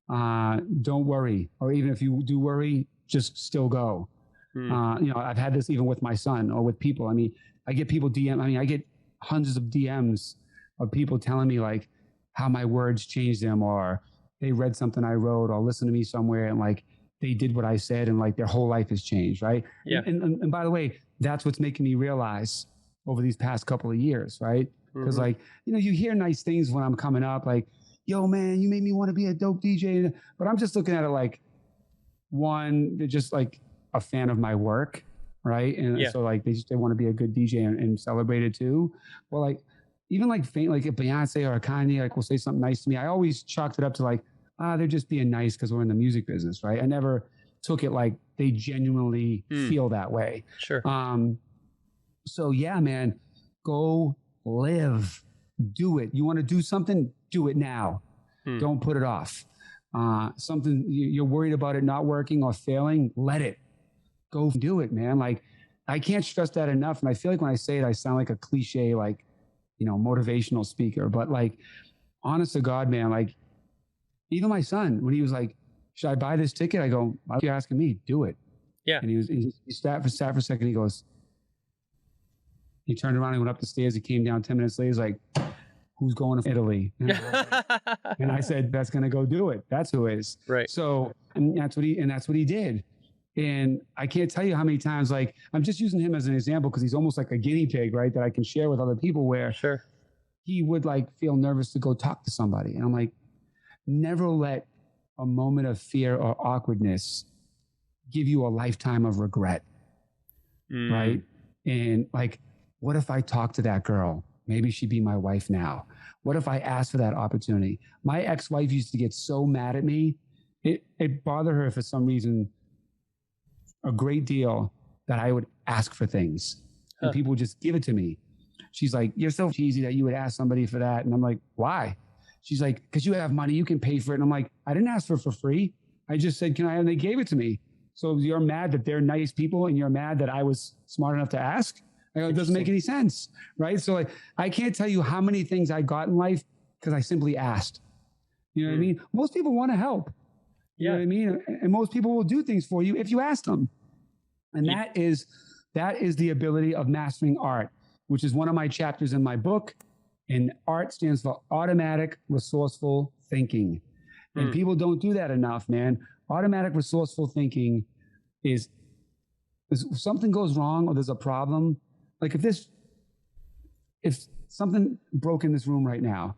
Don't worry. Or even if you do worry, just still go. I've had this even with my son or with people. I mean, I get people I get hundreds of DMs of people telling me like how my words changed them or they read something I wrote or listened to me somewhere and like they did what I said and like their whole life has changed, right? Yeah. And by the way, that's what's making me realize over these past couple of years, right? Because like, you hear nice things when I'm coming up like, yo, man, you made me want to be a dope DJ. But I'm just looking at it like, one, they're just like a fan of my work, right? And so like they want to be a good DJ and celebrate it too. Well, like even like like a Beyonce or a Kanye like will say something nice to me. I always chalked it up to like, they're just being nice because we're in the music business, right? I never took it like they genuinely feel that way. Sure. So yeah, man, go live, do it. You want to do something, do it now. Don't put it off. Something you're worried about it not working or failing, let it go do it, man. Like, I can't stress that enough. And I feel like when I say it, I sound like a cliche, like, motivational speaker, but like, honest to God, man, like even my son, when he was like, should I buy this ticket? I go, why are you asking me? Do it. Yeah. And he sat for a second. He goes, he turned around, he went up the stairs. He came down 10 minutes later. He's like, who's going to Italy? And I said, that's going to go do it. That's who is. Right. So, and that's what he did. And I can't tell you how many times, like, I'm just using him as an example because he's almost like a guinea pig, right? That I can share with other people where sure, he would like feel nervous to go talk to somebody. And I'm like, never let a moment of fear or awkwardness give you a lifetime of regret. Right. And like, what if I talk to that girl? Maybe she'd be my wife now. What if I asked for that opportunity? My ex-wife used to get so mad at me. It bothered her for some reason a great deal that I would ask for things and people would just give it to me. She's like, you're so cheesy that you would ask somebody for that. And I'm like, why? She's like, because you have money, you can pay for it. And I'm like, I didn't ask for it for free. I just said, can I? And they gave it to me. So you're mad that they're nice people and you're mad that I was smart enough to ask? I go, it doesn't make any sense, right? So like, I can't tell you how many things I got in life because I simply asked. You know what I mean? Most people want to help. You know what I mean? And most people will do things for you if you ask them. And that is the ability of mastering art, which is one of my chapters in my book. And art stands for automatic resourceful thinking. And people don't do that enough, man. Automatic resourceful thinking is if something goes wrong or there's a problem, like if something broke in this room right now,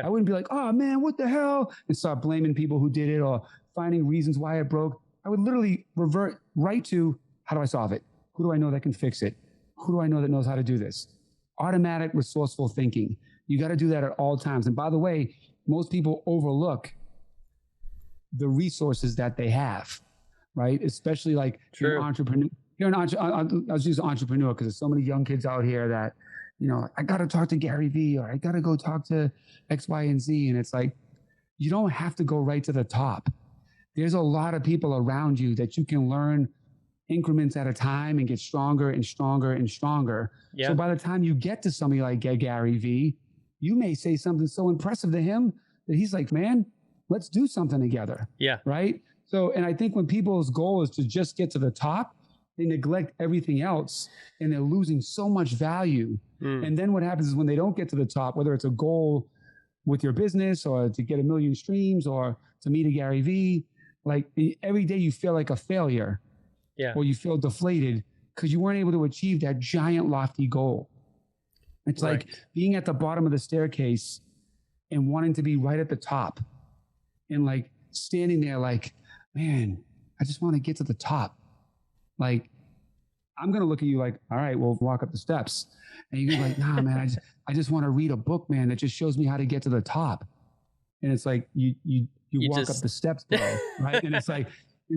I wouldn't be like, oh man, what the hell? And start blaming people who did it or finding reasons why it broke. I would literally revert right to, how do I solve it? Who do I know that can fix it? Who do I know that knows how to do this? Automatic resourceful thinking. You got to do that at all times. And by the way, most people overlook the resources that they have, right? Especially like you're an entrepreneur. I'll just use entrepreneur because there's so many young kids out here that, I got to talk to Gary Vee or I got to go talk to X, Y, and Z. And it's like, you don't have to go right to the top. There's a lot of people around you that you can learn increments at a time and get stronger and stronger and stronger. Yeah. So by the time you get to somebody like Gary Vee, you may say something so impressive to him that he's like, man, let's do something together. Yeah. Right. So, and I think when people's goal is to just get to the top, they neglect everything else and they're losing so much value. And then what happens is when they don't get to the top, whether it's a goal with your business or to get 1 million streams or to meet a Gary Vee, like every day you feel like a failure. Yeah. Or you feel deflated because you weren't able to achieve that giant lofty goal. It's like being at the bottom of the staircase and wanting to be right at the top and like standing there like, man, I just want to get to the top. Like, I'm going to look at you like, all right, well, walk up the steps. And you're like, nah, man, I just want to read a book, man, that just shows me how to get to the top. And it's like, you walk up the steps, bro. Right. And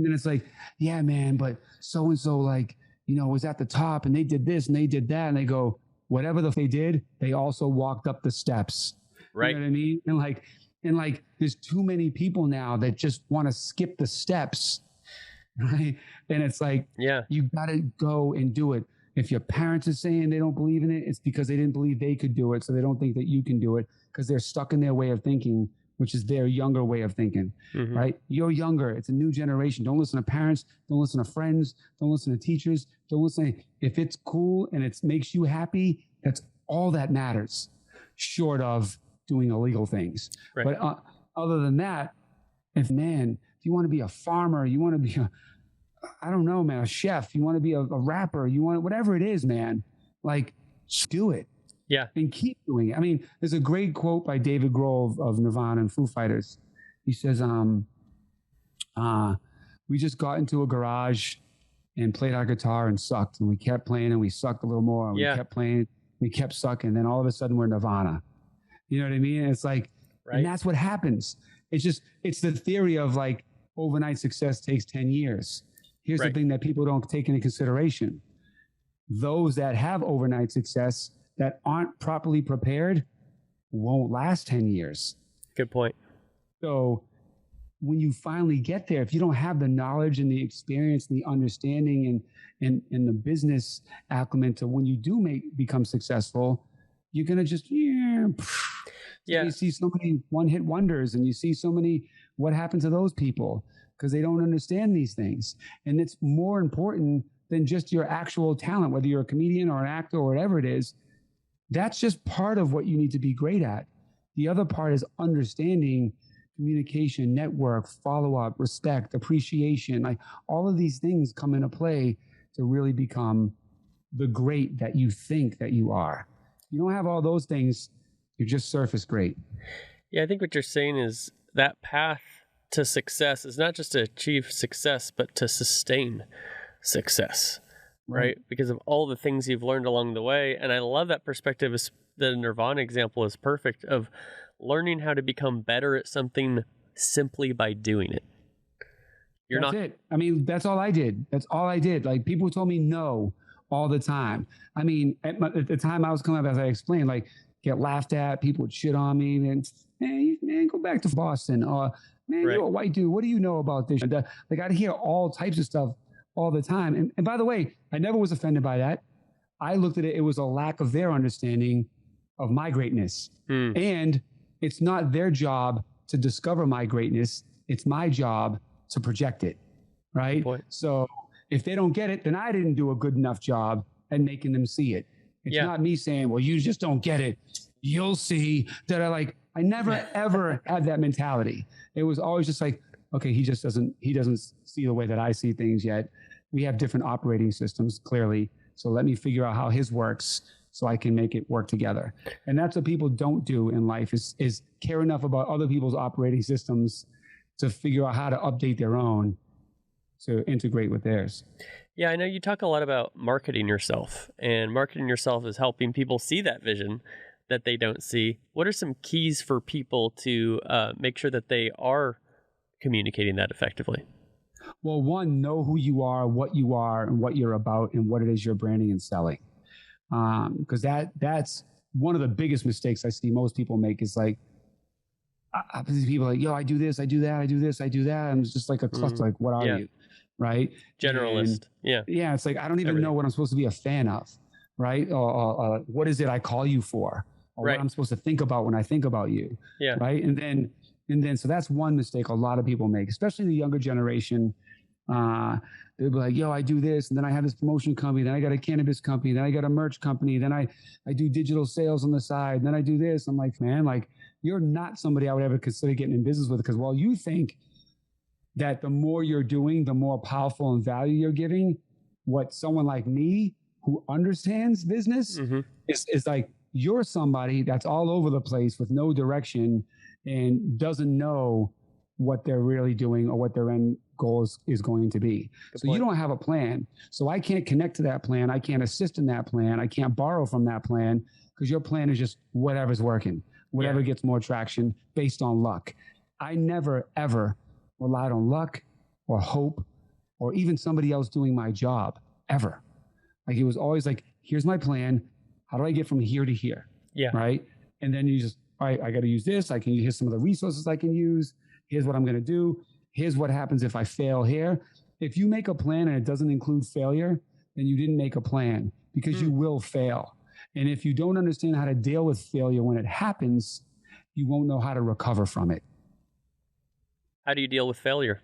then it's like, yeah, man, but so-and-so like, was at the top and they did this and they did that. And they go, whatever they did, they also walked up the steps. Right. You know what I mean? And like, there's too many people now that just want to skip the steps. Right. And it's like, you got to go and do it. If your parents are saying they don't believe in it, it's because they didn't believe they could do it. So they don't think that you can do it because they're stuck in their way of thinking, which is their younger way of thinking, right? You're younger. It's a new generation. Don't listen to parents. Don't listen to friends. Don't listen to teachers. Don't listen. If it's cool and it makes you happy, that's all that matters, short of doing illegal things. Right. But other than that, if you want to be a farmer, you want to be I don't know, man, a chef, you want to be a rapper, you want whatever it is, man, like just do it. Yeah. And keep doing it. I mean, there's a great quote by David Grohl of Nirvana and Foo Fighters. He says, we just got into a garage and played our guitar and sucked. And we kept playing and we sucked a little more. And we kept playing, we kept sucking. And then all of a sudden we're Nirvana. You know what I mean? And it's like, and that's what happens. It's the theory of like, overnight success takes 10 years. Here's the Right. thing that people don't take into consideration. Those that have overnight success that aren't properly prepared won't last 10 years. Good point. So when you finally get there, if you don't have the knowledge and the experience, the understanding and the business acumen to when you do become successful, you're going to just, Yeah. You see so many one-hit wonders, and you see so many, what happened to those people? Because they don't understand these things. And it's more important than just your actual talent, whether you're a comedian or an actor or whatever it is. That's just part of what you need to be great at. The other part is understanding communication, network, follow-up, respect, appreciation. Like all of these things come into play to really become the great that you think that you are. You don't have all those things, you're just surface great. Yeah, I think what you're saying is that path to success is not just to achieve success, but to sustain success, right? Because of all the things you've learned along the way. And I love that perspective. The Nirvana example is perfect, of learning how to become better at something simply by doing it. That's it. I mean, that's all I did. That's all I did. Like people told me no all the time. I mean, at the time I was coming up, as I explained, like get laughed at, people would shit on me, and man, go back to Boston. Or man, you're a white dude. What do you know about this? Like I'd hear all types of stuff all the time. And by the way, I never was offended by that. I looked at it, it was a lack of their understanding of my greatness. And it's not their job to discover my greatness. It's my job to project it, right? So if they don't get it, then I didn't do a good enough job at making them see it. It's not me saying, well, you just don't get it. You'll see that I never, ever had that mentality. It was always just like, okay, he doesn't see the way that I see things yet. We have different operating systems, clearly. So let me figure out how his works so I can make it work together. And that's what people don't do in life is care enough about other people's operating systems to figure out how to update their own to integrate with theirs. Yeah, I know you talk a lot about marketing yourself, and marketing yourself is helping people see that vision that they don't see. What are some keys for people to make sure that they are communicating that effectively? Well, one, know who you are, and what you're about, and what it is you're branding and selling. Because that's one of the biggest mistakes I see most people make is like, people are like, yo, I do this, I do that, I do this, I do that. And it's just like a cluster, like, what are you? Right? Generalist. Yeah. It's like, I don't even know what I'm supposed to be a fan of. Right? Or what is it I call you for? Or what I'm supposed to think about when I think about you. Yeah. Right. And then, so that's one mistake a lot of people make, especially the younger generation. They'll be like, yo, I do this. And then I have this promotion company. Then I got a cannabis company. Then I got a merch company. Then I do digital sales on the side. And then I do this. I'm like, man, like you're not somebody I would ever consider getting in business with, because while you think that the more you're doing, the more powerful and value you're giving, what someone like me who understands business is like, you're somebody that's all over the place with no direction and doesn't know what they're really doing or what their end goal is going to be. So you don't have a plan. So I can't connect to that plan. I can't assist in that plan. I can't borrow from that plan, because your plan is just whatever's working, whatever gets more traction based on luck. I never, ever relied on luck or hope or even somebody else doing my job, ever. Like it was always like, here's my plan. How do I get from here to here? Yeah. Right. And then you just, all right, I got to use this. Here's some of the resources I can use. Here's what I'm going to do. Here's what happens if I fail here. If you make a plan and it doesn't include failure, then you didn't make a plan, because you will fail. And if you don't understand how to deal with failure when it happens, you won't know how to recover from it. How do you deal with failure?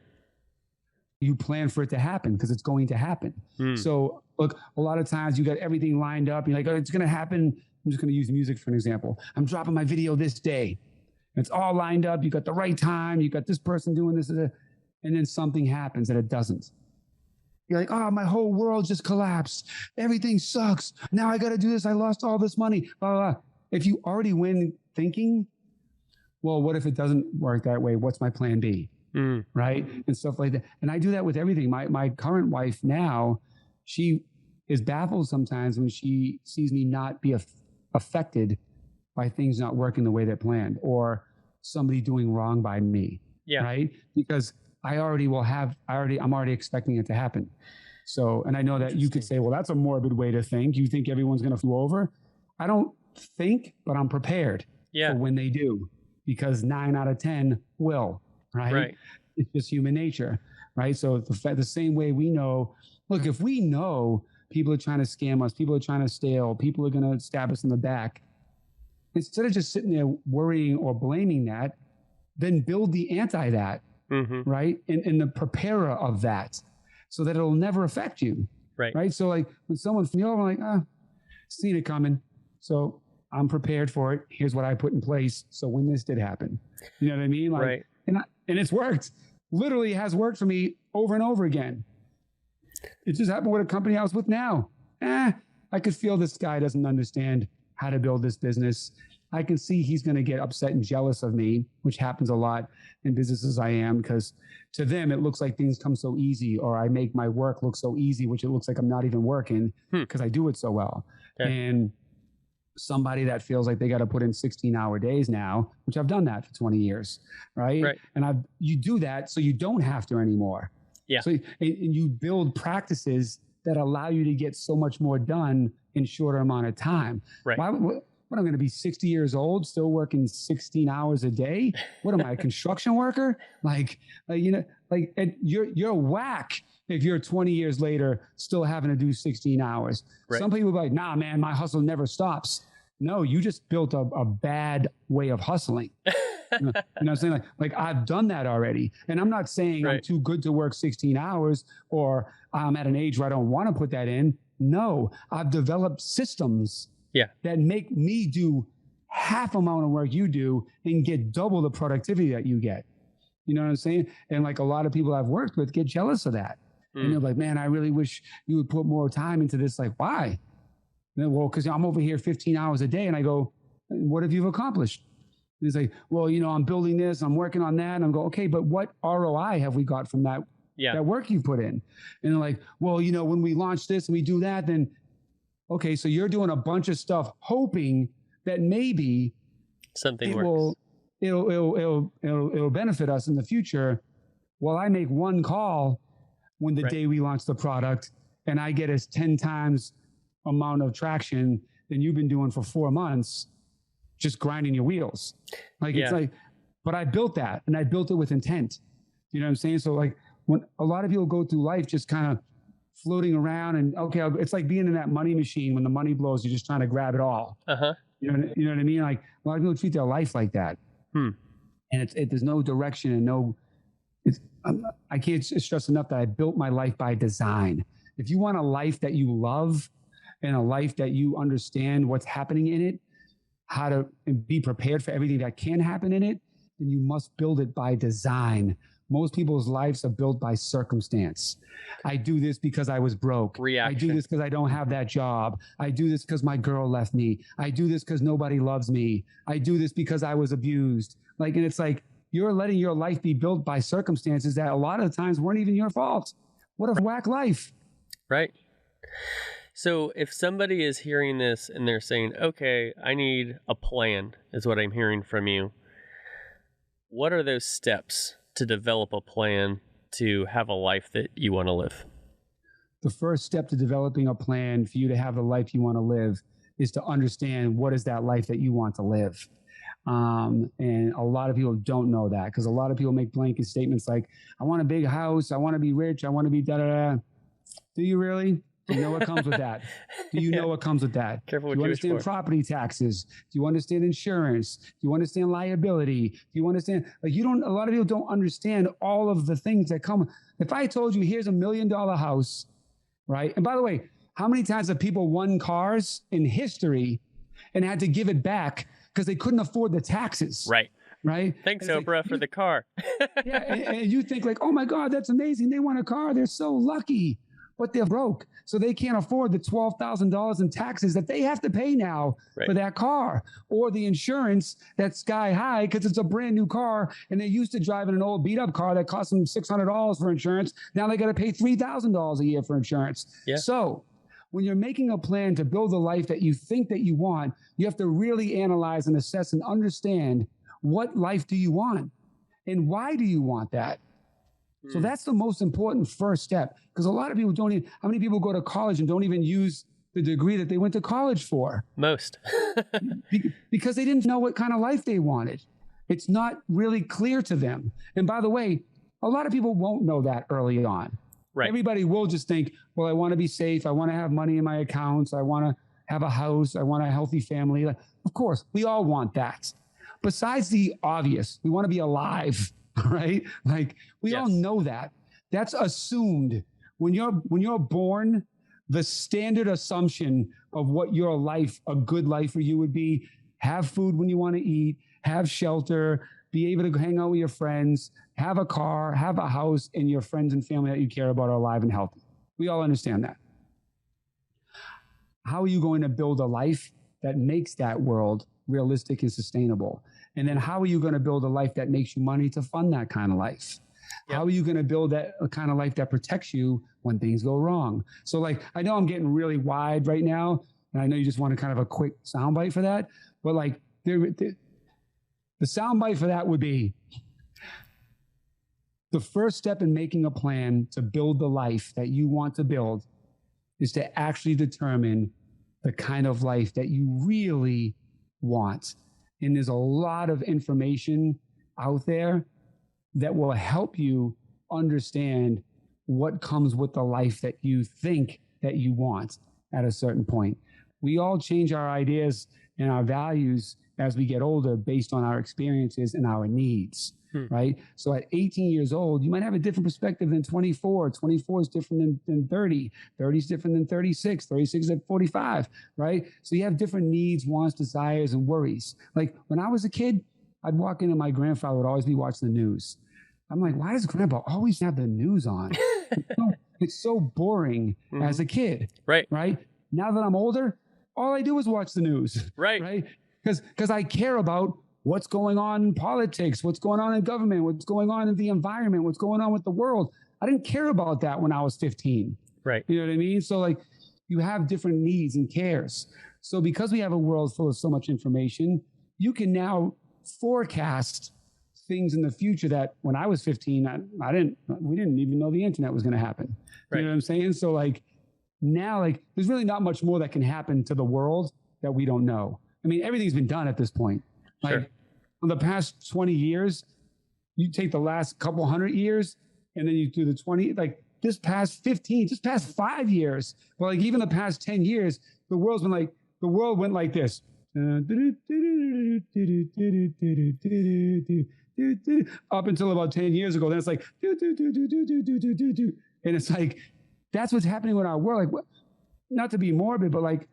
You plan for it to happen, because it's going to happen. So look, a lot of times you got everything lined up. You're like, oh, it's going to happen. I'm just going to use music for an example. I'm dropping my video this day. It's all lined up. You got the right time. You got this person doing this. And then something happens and it doesn't. You're like, oh, my whole world just collapsed. Everything sucks. Now I got to do this. I lost all this money. Blah, blah, blah. If you already win thinking, well, what if it doesn't work that way? What's my plan B? Right? And stuff like that. And I do that with everything. My current wife now, she is baffled sometimes when she sees me not be affected by things not working the way they're planned, or somebody doing wrong by me. Right? Because I'm already expecting it to happen. So, and I know that you could say, well, that's a morbid way to think. You think everyone's going to flew over. I don't think, but I'm prepared for when they do, because 9 out of 10 will, right? It's just human nature, right? So the same way we know, look, if we know people are trying to scam us, people are trying to steal, people are going to stab us in the back, instead of just sitting there worrying or blaming that, then build the anti that, right? And the preparer of that, so that it'll never affect you. Right. So like when someone, I'm like, seen it coming. So I'm prepared for it. Here's what I put in place. So when this did happen, you know what I mean? Like, and it's worked. Literally has worked for me over and over again. It just happened with a company I was with now. I could feel this guy doesn't understand how to build this business. I can see he's going to get upset and jealous of me, which happens a lot in businesses I am, because to them, it looks like things come so easy, or I make my work look so easy, which it looks like I'm not even working because I do it so well. And somebody that feels like they got to put in 16-hour days now, which I've done that for 20 years, right? And you do that so you don't have to anymore. So and you build practices that allow you to get so much more done in shorter amount of time. What, I'm going to be 60 years old, still working 16 hours a day? What am I, a construction worker? You're whack if you're 20 years later still having to do 16 hours. Some people are like, nah, man, my hustle never stops. No, you just built a bad way of hustling. You know what I'm saying? Like I've done that already. And I'm not saying I'm too good to work 16 hours or I'm at an age where I don't want to put that in. No, I've developed systems that make me do half amount of work you do and get double the productivity that you get. You know what I'm saying? And like a lot of people I've worked with get jealous of that. And they're like, man, I really wish you would put more time into this. Like, why? Well, because I'm over here 15 hours a day. And I go, what have you accomplished? And he's like, well, I'm building this, I'm working on that. And I'm going, okay, but what ROI have we got from that, that work you put in? And they're like, well, when we launch this and we do that, then, okay, so you're doing a bunch of stuff, hoping that maybe something works. It'll benefit us in the future. Well, I make one call when the day we launch the product, and I get us 10 times amount of traction than you've been doing for 4 months, just grinding your wheels. It's like, but I built that, and I built it with intent. You know what I'm saying? So like when a lot of people go through life just kind of floating around, and okay, it's like being in that money machine. When the money blows, you're just trying to grab it all. You know what I mean? Like a lot of people treat their life like that. And there's no direction and I can't stress enough that I built my life by design. If you want a life that you love and a life that you understand what's happening in it, how to be prepared for everything that can happen in it, then you must build it by design. Most people's lives are built by circumstance. I do this because I was broke. I do this because I don't have that job. I do this because my girl left me. I do this because nobody loves me. I do this because I was abused. And it's like, you're letting your life be built by circumstances that a lot of the times weren't even your fault. What a whack life. Right. So if somebody is hearing this and they're saying, okay, I need a plan, is what I'm hearing from you. What are those steps to develop a plan to have a life that you want to live? The first step to developing a plan for you to have the life you want to live is to understand what is that life that you want to live. And a lot of people don't know that, because a lot of people make blanket statements like, I want a big house, I want to be rich, I want to be da-da-da. Do you really? Do you know what comes with that? Do you know what comes with that? Careful. Do you understand property taxes? Do you understand insurance? Do you understand liability? Do you understand, a lot of people don't understand all of the things that come. If I told you, here's $1 million house, right? And by the way, how many times have people won cars in history and had to give it back because they couldn't afford the taxes? Right. Thanks, Oprah, like, for the car. and you think like, oh my God, that's amazing. They won a car. They're so lucky. But they're broke, so they can't afford the $12,000 in taxes that they have to pay now for that car, or the insurance that's sky high because it's a brand new car, and they used to drive in an old beat up car that cost them $600 for insurance. Now they got to pay $3,000 a year for insurance. So when you're making a plan to build the life that you think that you want, you have to really analyze and assess and understand, what life do you want, and why do you want that? So that's the most important first step, because a lot of people don't even, how many people go to college and don't even use the degree that they went to college for? Most. Because they didn't know what kind of life they wanted. It's not really clear to them. And by the way, a lot of people won't know that early on. Right. Everybody will just think, well, I want to be safe. I want to have money in my accounts. I want to have a house. I want a healthy family. Of course, we all want that. Besides the obvious, we want to be alive, right? Like we all know that. That's assumed. When you're born, the standard assumption of what your life, a good life for you would be, have food when you want to eat, have shelter, be able to hang out with your friends, have a car, have a house, and your friends and family that you care about are alive and healthy. We all understand that. How are you going to build a life that makes that world realistic and sustainable? And then how are you going to build a life that makes you money to fund that kind of life? How are you going to build that kind of life that protects you when things go wrong? So like, I know I'm getting really wide right now, and I know you just want a kind of a quick soundbite for that, but like the soundbite for that would be the first step in making a plan to build the life that you want to build is to actually determine the kind of life that you really want. And there's a lot of information out there that will help you understand what comes with the life that you think that you want at a certain point. We all change our ideas and our values as we get older based on our experiences and our needs, right? So at 18 years old, you might have a different perspective than 24. 24 is different than 30. 30 is different than 36. 36 is at 45, right? So you have different needs, wants, desires, and worries. Like when I was a kid, I'd walk in and my grandfather would always be watching the news. I'm like, why does grandpa always have the news on? It's so boring as a kid. Right. Now that I'm older, all I do is watch the news. Right. Because I care about what's going on in politics, what's going on in government, what's going on in the environment, what's going on with the world. I didn't care about that when I was 15. Right. You know what I mean? So like you have different needs and cares. So because we have a world full of so much information, you can now forecast things in the future that when I was 15, we didn't even know the internet was going to happen. You know what I'm saying? So like now, like there's really not much more that can happen to the world that we don't know. I mean, everything's been done at this point. Like in the past 20 years, you take the last couple hundred years and then you do the 20, like this past 15, just past 5 years. Well, like even the past 10 years, the world went like this. Up until about 10 years ago. Then it's like, and it's like, that's what's happening with our world. Like, not to be morbid, but like,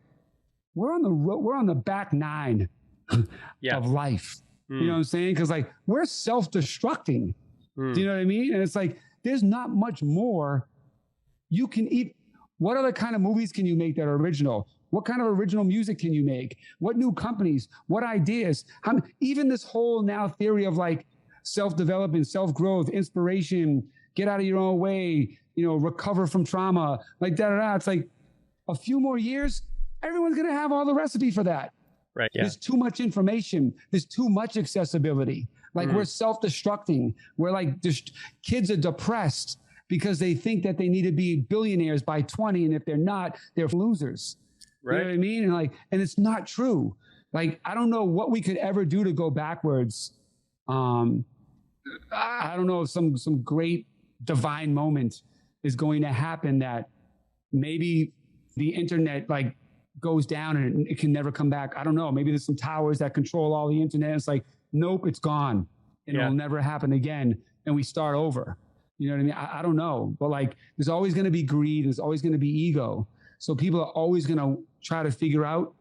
we're on the back nine of life. You know what I'm saying? Because like, we're self-destructing. Do you know what I mean? And it's like, there's not much more you can eat. What other kind of movies can you make that are original? What kind of original music can you make? What new companies? What ideas? Even this whole now theory of like self-development, self-growth, inspiration, get out of your own way, recover from trauma, like da-da-da. It's like a few more years, everyone's going to have all the recipe for that. Right. Yeah. There's too much information. There's too much accessibility. Like we're self-destructing. We're like, kids are depressed because they think that they need to be billionaires by 20. And if they're not, they're losers. Right. You know what I mean? And it's not true. Like, I don't know what we could ever do to go backwards. I don't know if some great divine moment is going to happen that maybe the internet like goes down and it can never come back. I don't know. Maybe there's some towers that control all the internet. It's like, nope, it's gone. And it'll never happen again. And we start over. You know what I mean? I don't know. But like, there's always going to be greed. There's always going to be ego. So people are always going to try to figure out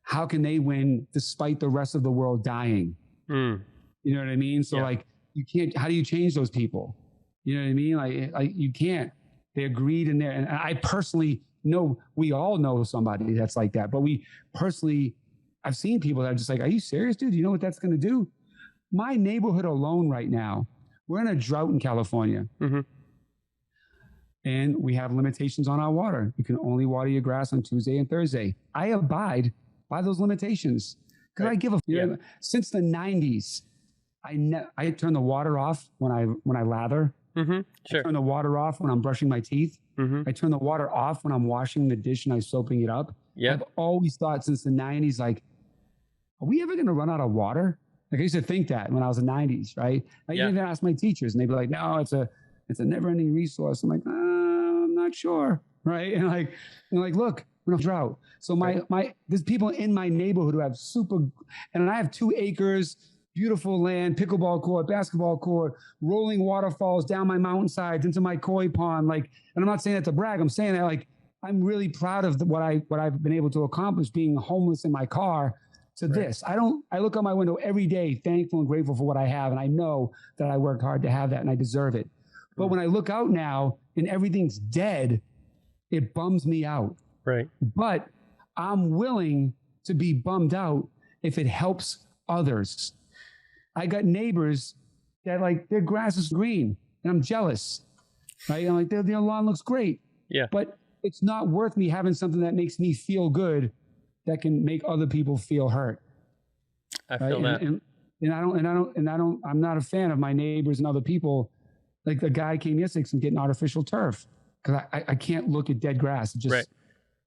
how can they win despite the rest of the world dying. You know what I mean? So like, you can't, how do you change those people? You know what I mean? Like you can't. They're greed in there. And I personally know, we all know somebody that's like that. But I've seen people that are just like, are you serious, dude? You know what that's going to do? My neighborhood alone right now, we're in a drought in California. And we have limitations on our water. You can only water your grass on Tuesday and Thursday. I abide by those limitations because I give since the 90s, I turn the water off when I lather Mm-hmm. Sure. I turn the water off when I'm brushing my teeth. Mm-hmm. I turn the water off when I'm washing the dish and I'm soaping it up. Yeah. I've always thought since the 90s, like, are we ever going to run out of water? Like I used to think that when I was in the 90s, right? I even asked my teachers and they'd be like, no, it's a never-ending resource. I'm like, I'm not sure, right? And like, look, we're in a drought. So there's people in my neighborhood who have and I have 2 acres, beautiful land, pickleball court, basketball court, rolling waterfalls down my mountainsides into my koi pond. Like, and I'm not saying that to brag. I'm saying that like, I'm really proud of what I've been able to accomplish being homeless in my car to this. I look out my window every day, thankful and grateful for what I have. And I know that I worked hard to have that and I deserve it. But when I look out now and everything's dead, it bums me out. Right. But I'm willing to be bummed out if it helps others. I got neighbors that like their grass is green and I'm jealous, right? I'm like, their lawn looks great. Yeah. But it's not worth me having something that makes me feel good that can make other people feel hurt. I feel that. I'm not a fan of my neighbors and other people. Like the guy came yesterday from getting artificial turf because I can't look at dead grass.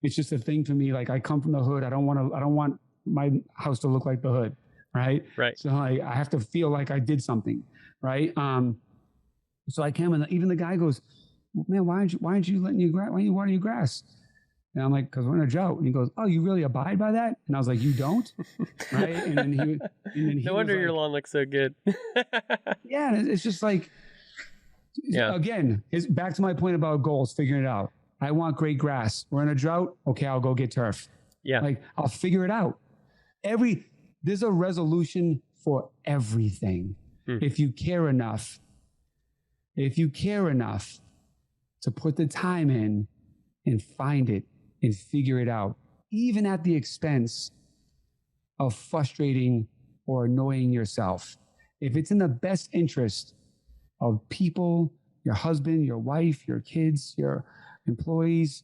It's just a thing for me. Like I come from the hood. I don't want my house to look like the hood. Right. Right. So I have to feel like I did something. Right. So I came and even the guy goes, man, why aren't you letting why are you watering your grass? And I'm like, because we're in a drought. And he goes, oh, you really abide by that? And I was like, you don't? Right. And then he no wonder your lawn looks so good. Yeah. It's just like, again, it's back to my point about goals, figuring it out. I want great grass. We're in a drought. Okay, I'll go get turf. Yeah. Like I'll figure it out. There's a resolution for everything. If you care enough to put the time in and find it and figure it out, even at the expense of frustrating or annoying yourself. If it's in the best interest of people, your husband, your wife, your kids, your employees,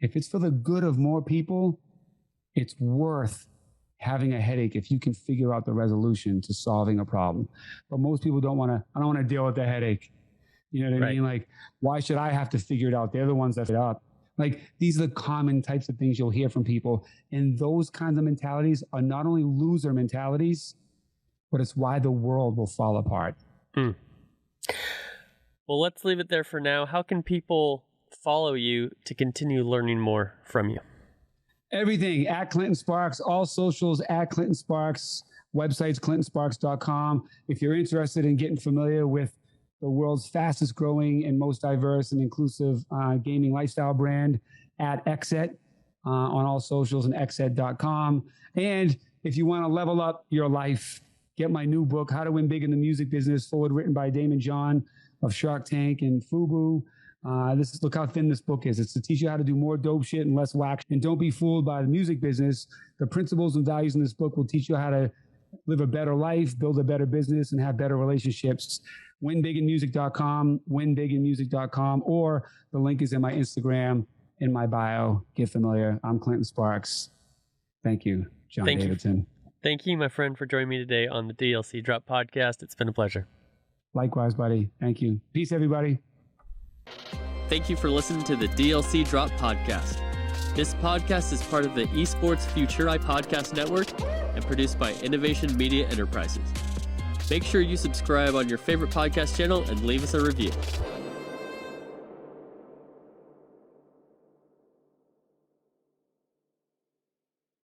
if it's for the good of more people, it's worth having a headache if you can figure out the resolution to solving a problem. But most people I don't want to deal with the headache. You know what I mean? Like, why should I have to figure it out? They're the ones that fit up. Like, these are the common types of things you'll hear from people. And those kinds of mentalities are not only loser mentalities, but it's why the world will fall apart. Well, let's leave it there for now. How can people follow you to continue learning more from you? Everything at Clinton Sparks, all socials at Clinton Sparks, websites clintonsparks.com. If you're interested in getting familiar with the world's fastest growing and most diverse and inclusive gaming lifestyle brand, at XSET on all socials and xset.com. And if you want to level up your life, get my new book, How to Win Big in the Music Business, written by Damon John of Shark Tank and FUBU. Look how thin this book is. It's to teach you how to do more dope shit and less whack. And don't be fooled by the music business. The principles and values in this book will teach you how to live a better life, build a better business, and have better relationships. winbiginmusic.com, winbiginmusic.com, or the link is in my Instagram, in my bio. Get familiar. I'm Clinton Sparks. Thank you, John Davidson. Thank you, my friend, for joining me today on the DLC Drop podcast. It's been a pleasure. Likewise, buddy. Thank you. Peace, everybody. Thank you for listening to the DLC Drop podcast. This podcast is part of the Esports Futuri Podcast Network and produced by Innovation Media Enterprises. Make sure you subscribe on your favorite podcast channel and leave us a review.